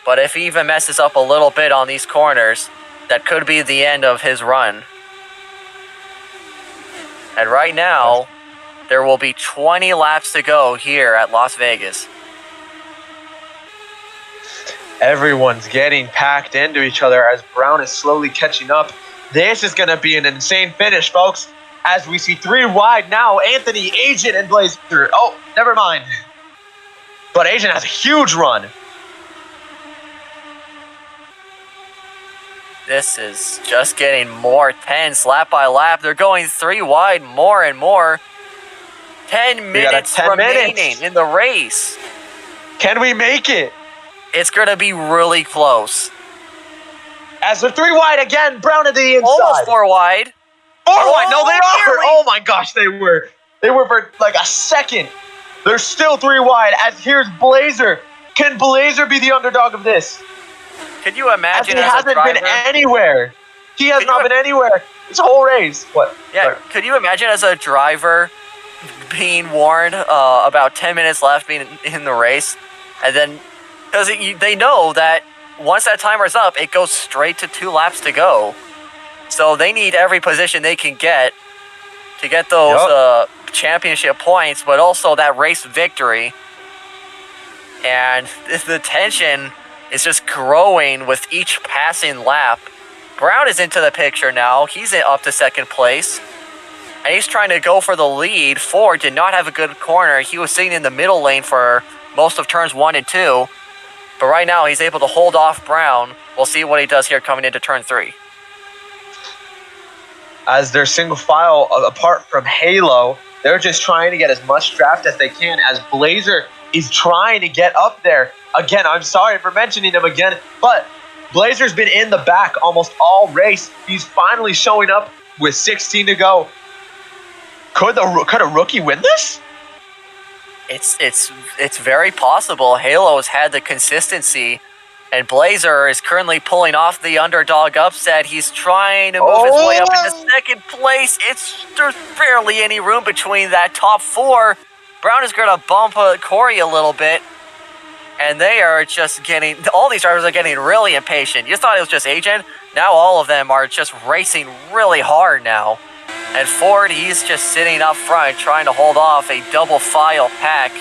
But if he even messes up a little bit on these corners, that could be the end of his run. And right now, there will be 20 laps to go here at Las Vegas. Everyone's getting packed into each other as Brown is slowly catching up. This is going to be an insane finish, folks. As we see 3 wide now, Anthony, Agent, and Blazer. Oh, never mind. But Agent has a huge run. This is just getting more tense lap by lap. They're going 3 wide more and more. 10 minutes remaining in the race. Can we make it? It's going to be really close. As they're 3 wide again, Brown at the inside. Almost 4 wide. 4 wide. No, they are. Oh my gosh, they were. They were for like a second. They're still 3 wide. As here's Blazer. Can Blazer be the underdog of this? Can you imagine as he hasn't been anywhere. He has not been anywhere this whole race. What? Yeah. Sorry. Could you imagine as a driver being warned about 10 minutes left being in the race, and then because they know that once that timer's up, it goes straight to 2 laps to go. So they need every position they can get to get those championship points, but also that race victory. And the tension is just growing with each passing lap. Brown is into the picture now. He's up to 2nd place. And he's trying to go for the lead. Ford did not have a good corner. He was sitting in the middle lane for most of turns 1 and 2. But right now, he's able to hold off Brown. We'll see what he does here coming into turn 3. As they're single file apart from Halo, they're just trying to get as much draft as they can as Blazer is trying to get up there. Again, I'm sorry for mentioning him again, but Blazer's been in the back almost all race. He's finally showing up with 16 to go. Could a rookie win this? It's very possible. Halo's had the consistency, and Blazer is currently pulling off the underdog upset. He's trying to move his way up into 2nd place. There's barely any room between that top 4. Brown is going to bump Corey a little bit, and they are just all these drivers are getting really impatient. You thought it was just Agent? Now all of them are just racing really hard now. And Ford, he's just sitting up front trying to hold off a double file pack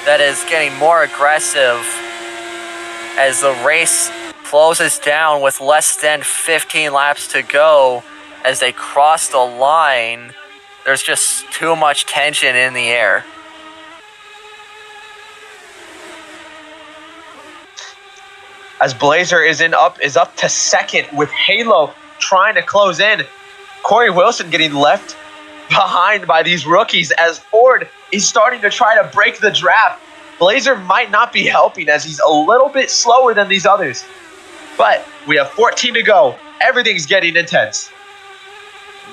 that is getting more aggressive as the race closes down with less than 15 laps to go. as they cross the line. There's just too much tension in the air. As Blazer is up to second with Halo trying to close in. Corey Wilson getting left behind by these rookies as Ford is starting to try to break the draft. Blazer might not be helping as he's a little bit slower than these others. But we have 14 to go. Everything's getting intense.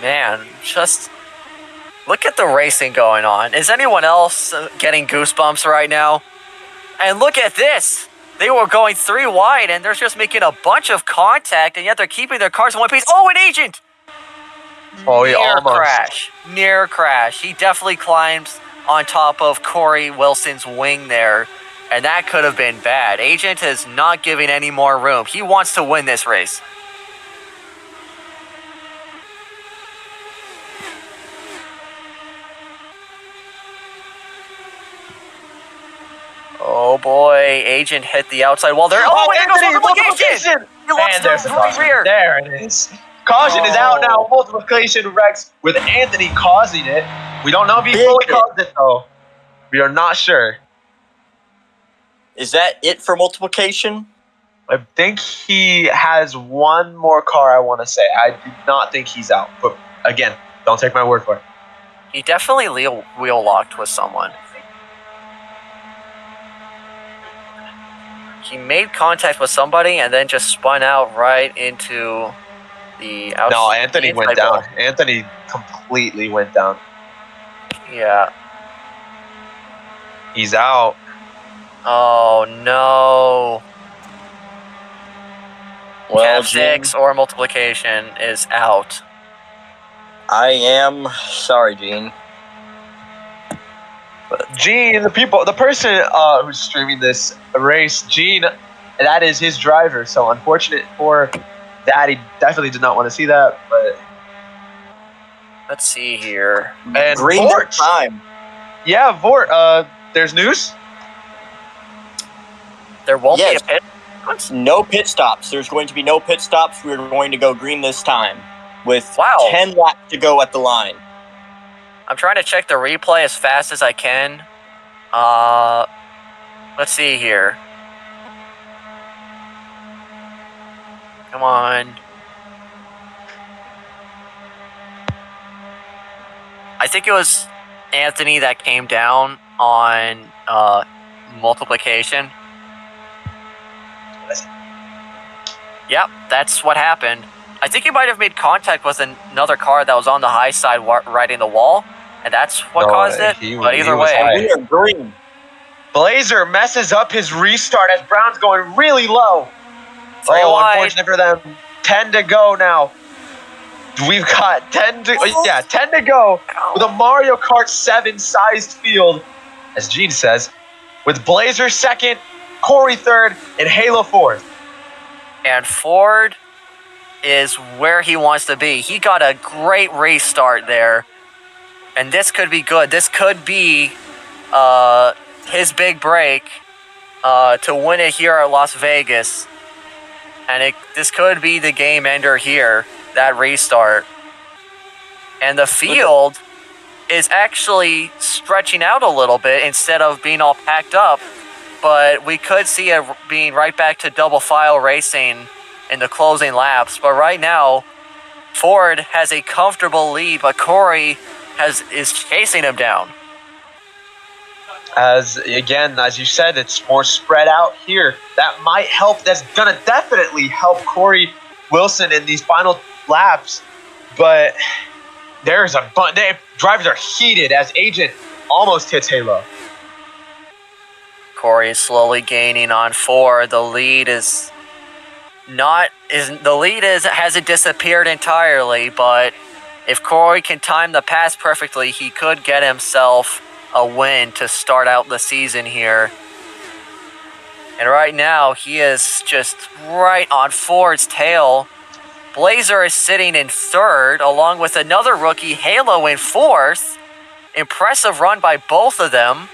Man, just look at the racing going on. Is anyone else getting goosebumps right now? And look at this. They were going 3 wide, and they're just making a bunch of contact, and yet they're keeping their cars in one piece. Oh, an agent! Oh, he almost. Near crash. He definitely climbs on top of Corey Wilson's wing there, and that could have been bad. Agent is not giving any more room. He wants to win this race. Oh boy, Agent hit the outside wall there. Oh, and Anthony, there's multiplication! He lost And there's the the caution. rear. There it is. Caution is out now. Multiplication wrecks with Anthony causing it. We don't know if he fully caused it, though. We are not sure. Is that it for multiplication? I think he has one more car, I want to say. I do not think he's out. But again, don't take my word for it. He definitely wheel locked with someone. He made contact with somebody and then just spun out right into the outside. No, Anthony went down. Anthony completely went down. Yeah. He's out. Oh no. Well, Cap 6 or multiplication is out. I am sorry, Gene. Gene, the person who's streaming this race, Gene, that is his driver. So unfortunate for that. He definitely did not want to see that. But Let's see here. and Green Vort, time. yeah, Vort. There's news. There won't Yes. be a pit. No pit stops. There's going to be no pit stops. We're going to go green this time with Wow. 10 laps to go at the line. I'm trying to check the replay as fast as I can. Let's see here. Come on. I think it was Anthony that came down on multiplication. Yep, that's what happened. I think he might have made contact with another car that was on the high side riding the wall, and that's what caused it. But either way, We are green. Blazer messes up his restart as Brown's going really low. Three wide. Unfortunate for them. 10 to go now. We've got 10 to go with a Mario Kart 7 sized field, as Gene says, with Blazer second, Corey third, and Halo fourth. And Ford is where he wants to be. He got a great restart there, and this could be good. This could be his big break to win it here at Las Vegas, and this could be the game ender here, that restart. And the field is actually stretching out a little bit instead of being all packed up, but we could see it being right back to double file racing in the closing laps. But right now, Ford has a comfortable lead, but Corey is chasing him down. As you said, it's more spread out here. That might help. That's gonna definitely help Corey Wilson in these final laps. But there's drivers are heated as Agent almost hits Halo. Corey is slowly gaining on Ford. The lead hasn't disappeared entirely, but if Corey can time the pass perfectly, he could get himself a win to start out the season here. And right now, he is just right on Ford's tail. Blazer is sitting in third, along with another rookie, Halo, in fourth. Impressive run by both of them.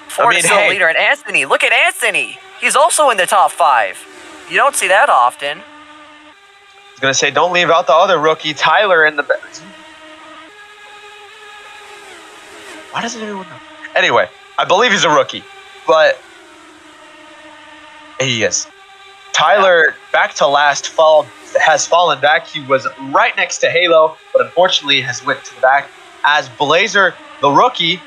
Ford is still the leader. And Anthony, look at Anthony. He's also in the top 5. You don't see that often. was going to say, don't leave out the other rookie, Tyler, in the back. Why doesn't everyone know? Anyway, I believe he's a rookie, but he is. Tyler, back to last, has fallen back. He was right next to Halo, but unfortunately has went to the back. As Blazer, the rookie,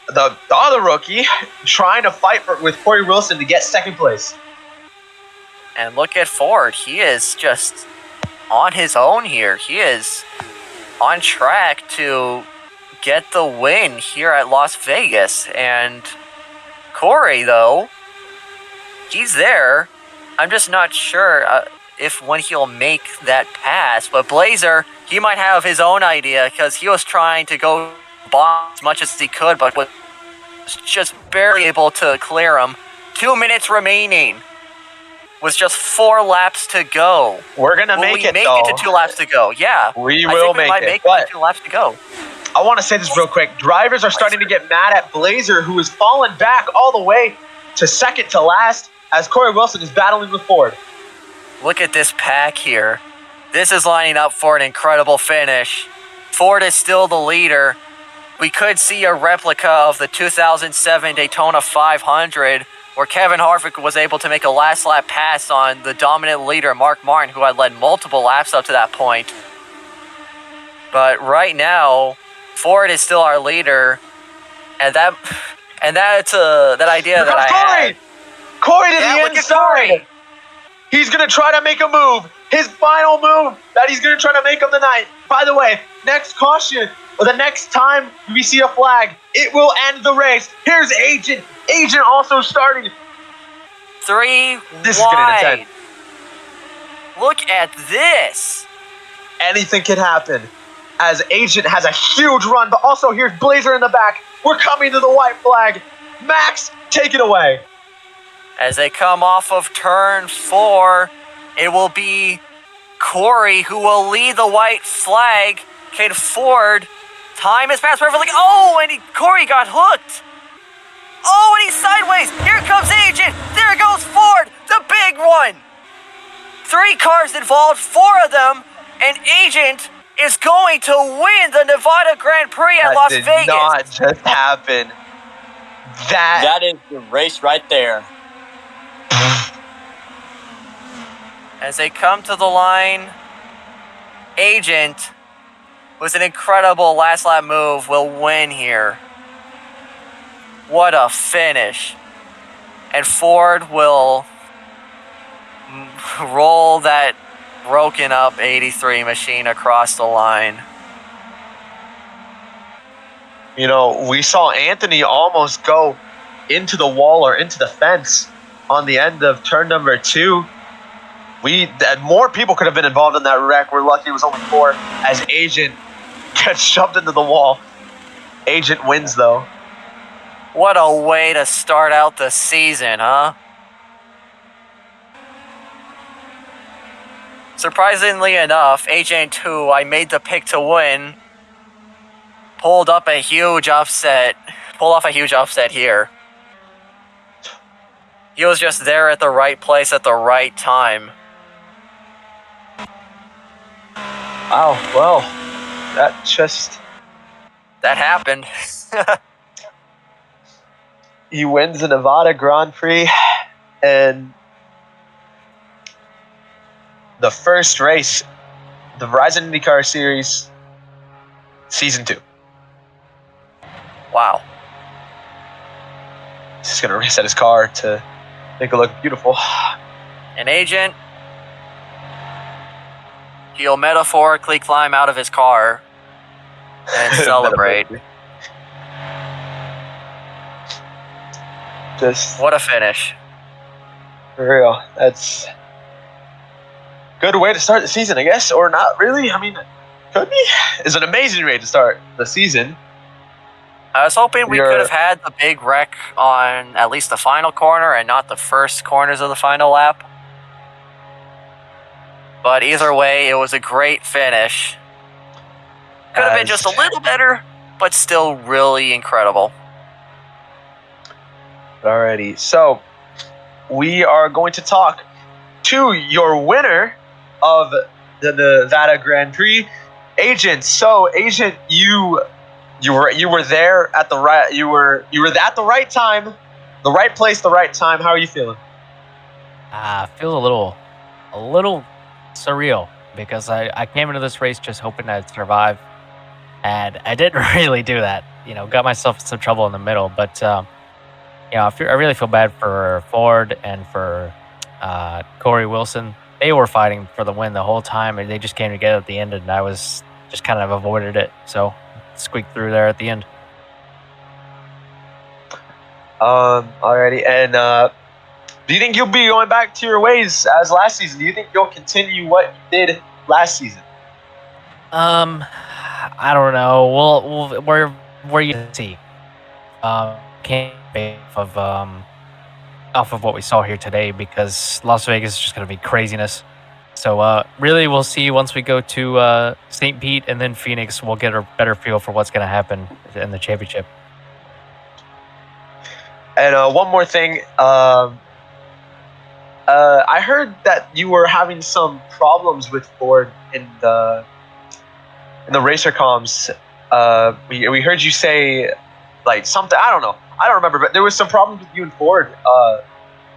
the other rookie, trying to fight with Corey Wilson to get second place. And look at Ford. He is just on his own here. He is on track to get the win here at Las Vegas. And Corey, though, he's there. I'm just not sure if when he'll make that pass. But Blazer, he might have his own idea because he was trying to go bomb as much as he could, but was just barely able to clear him. 2 minutes remaining with just 4 laps to go. We're going to make it, though. It to 2 laps to go. Yeah. We will make it. But 2 laps to go. I want to say this real quick. Drivers are starting to get mad at Blazer, who has fallen back all the way to second to last as Corey Wilson is battling with Ford. Look at this pack here. This is lining up for an incredible finish. Ford is still the leader. We could see a replica of the 2007 Daytona 500 where Kevin Harvick was able to make a last lap pass on the dominant leader, Mark Martin, who had led multiple laps up to that point. But right now, Ford is still our leader, and that idea that I had. Corey to the inside. He's going to try to make a move. His final move that he's going to try to make of the night. By the way, next caution, or the next time we see a flag, it will end the race. Here's Agent. Agent also starting. 3 This wide. is going to 10. Look at this. Anything can happen as Agent has a huge run, but also here's Blazer in the back. We're coming to the white flag. Max, take it away. As they come off of turn 4, it will be Corey who will lead the white flag. Can Ford time his pass perfectly? Oh, and Corey got hooked. Oh, and he's sideways. Here comes Agent. There goes Ford, the big one. 3 cars involved, 4 of them, and Agent is going to win the Nevada Grand Prix at Las Vegas. That did not just happen. That is the race right there. As they come to the line, Agent, with an incredible last lap move, will win here. What a finish. And Ford will roll that broken up 83 machine across the line. You know, we saw Anthony almost go into the wall or into the fence on the end of turn number 2. More people could have been involved in that wreck. We're lucky it was only 4 as Agent gets shoved into the wall. Agent wins, though. What a way to start out the season, huh? Surprisingly enough, Agent, who I made the pick to win, pulled off a huge upset here. He was just there at the right place at the right time. Wow, well, that happened. He wins the Nevada Grand Prix and the first race, the Verizon Indycar Series, Season 2. Wow. He's just going to reset his car to make it look beautiful. An Agent, he'll metaphorically climb out of his car and celebrate. Just what a finish. For real. That's a good way to start the season, I guess, or not really. I mean, could be. It's an amazing way to start the season. I was hoping we could have had the big wreck on at least the final corner and not the first corners of the final lap. But either way, it was a great finish. Could have been just a little better, but still really incredible. Alrighty, so we are going to talk to your winner of the Nevada Grand Prix. Agent, you were there at the right at the right time, the right place, the right time. How are you feeling? Feels a little surreal because I came into this race just hoping I'd survive, and I didn't really do that. Got myself in some trouble in the middle, but I really feel bad for Ford and for Corey Wilson. They were fighting for the win the whole time, and they just came together at the end, and I was just kind of avoided it. So squeaked through there at the end. Alrighty. And do you think you'll be going back to your ways as last season? Do you think you'll continue what you did last season? I don't know. We're you see. Can't be off of what we saw here today because Las Vegas is just going to be craziness. So really, we'll see once we go to St. Pete and then Phoenix. We'll get a better feel for what's going to happen in the championship. And one more thing. I heard that you were having some problems with Ford in the racer comms. We heard you say like something. I don't know. I don't remember, but there was some problems with you and Ford.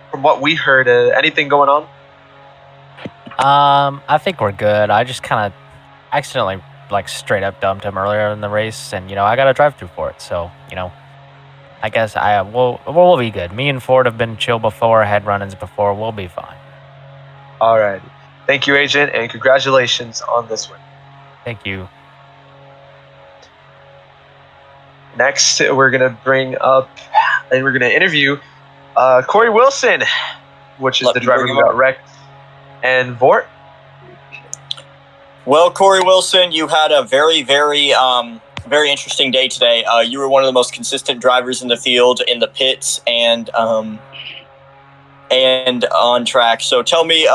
From what we heard, anything going on? I think we're good. I just kind of accidentally, straight up dumped him earlier in the race, and I got a drive through for it. So I guess we'll be good. Me and Ford have been chill before, had run-ins before. We'll be fine. All right. Thank you, Agent, and congratulations on this win. Thank you. Next, we're going to bring up and we're going to interview Corey Wilson, which is the driver who got wrecked, and Vort. Well, Corey Wilson, you had a very, very, very interesting day today. You were one of the most consistent drivers in the field, in the pits, and on track. So tell me,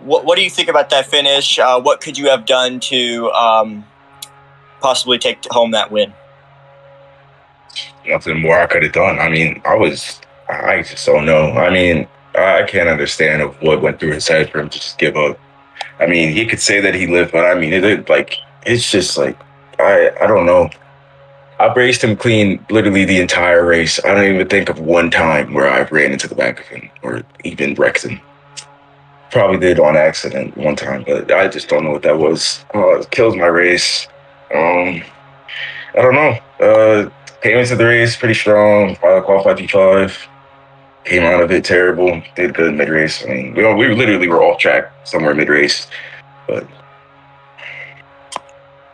what do you think about that finish? What could you have done to possibly take home that win? Nothing more I could have done. I mean, I just don't know. I mean, I can't understand of what went through his head for him to just give up. I mean, he could say that he lived, but I mean, it's just like, I don't know. I've raced him clean literally the entire race. I don't even think of one time where I've ran into the back of him or even wrecked him. Probably did on accident one time, but I just don't know what that was. It kills my race. I don't know. Came into the race pretty strong, qualified P5. Came out of it terrible. Did good mid-race. I mean, we literally were off track somewhere mid-race. But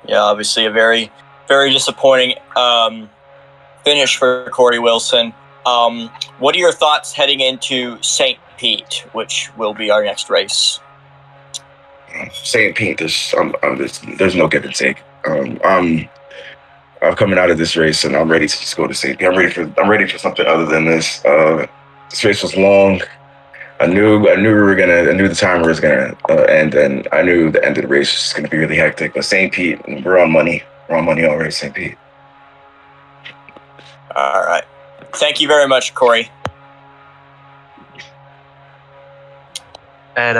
yeah, obviously a very, very disappointing finish for Corey Wilson. What are your thoughts heading into St. Pete, which will be our next race? St. Pete, there's no give and take. I'm coming out of this race and I'm ready to just go to St. Pete. I'm ready for something other than this. This race was long. I knew the timer was gonna end, and I knew the end of the race was gonna be really hectic. But St. Pete, we're on money. We're on money already, St. Pete. All right. Thank you very much, Corey. And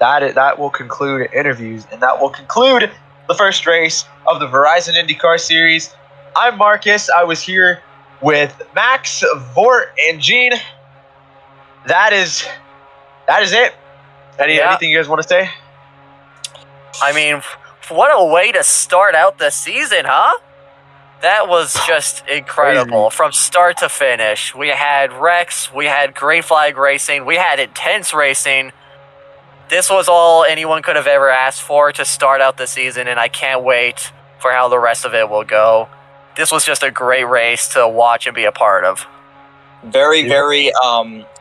that will conclude interviews, and that will conclude the first race of the Verizon Indycar Series. I'm Marcus. I was here with Max, Vort, and Gene. That is it. Anything you guys want to say? I mean, what a way to start out the season, huh? That was just incredible. Crazy. From start to finish. We had wrecks, we had green flag racing, we had intense racing. This was all anyone could have ever asked for to start out the season, and I can't wait for how the rest of it will go. This was just a great race to watch and be a part of. Very, very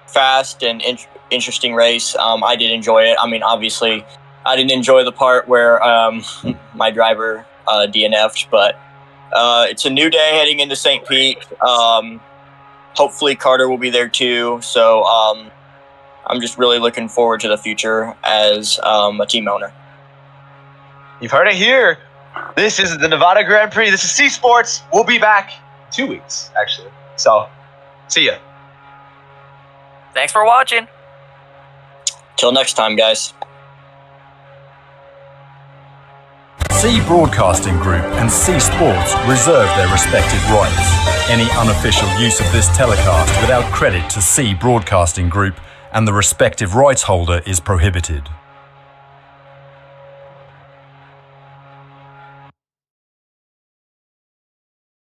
fast and interesting race. I did enjoy it. I mean, obviously, I didn't enjoy the part where my driver DNF'd, but it's a new day heading into St. Pete. Hopefully, Carter will be there too. So I'm just really looking forward to the future as a team owner. You've heard it here. This is the Nevada Grand Prix. This is C Sports. We'll be back in 2 weeks, actually. So, see ya. Thanks for watching. Till next time, guys. C Broadcasting Group and C Sports reserve their respective rights. Any unofficial use of this telecast without credit to C Broadcasting Group and the respective rights holder is prohibited.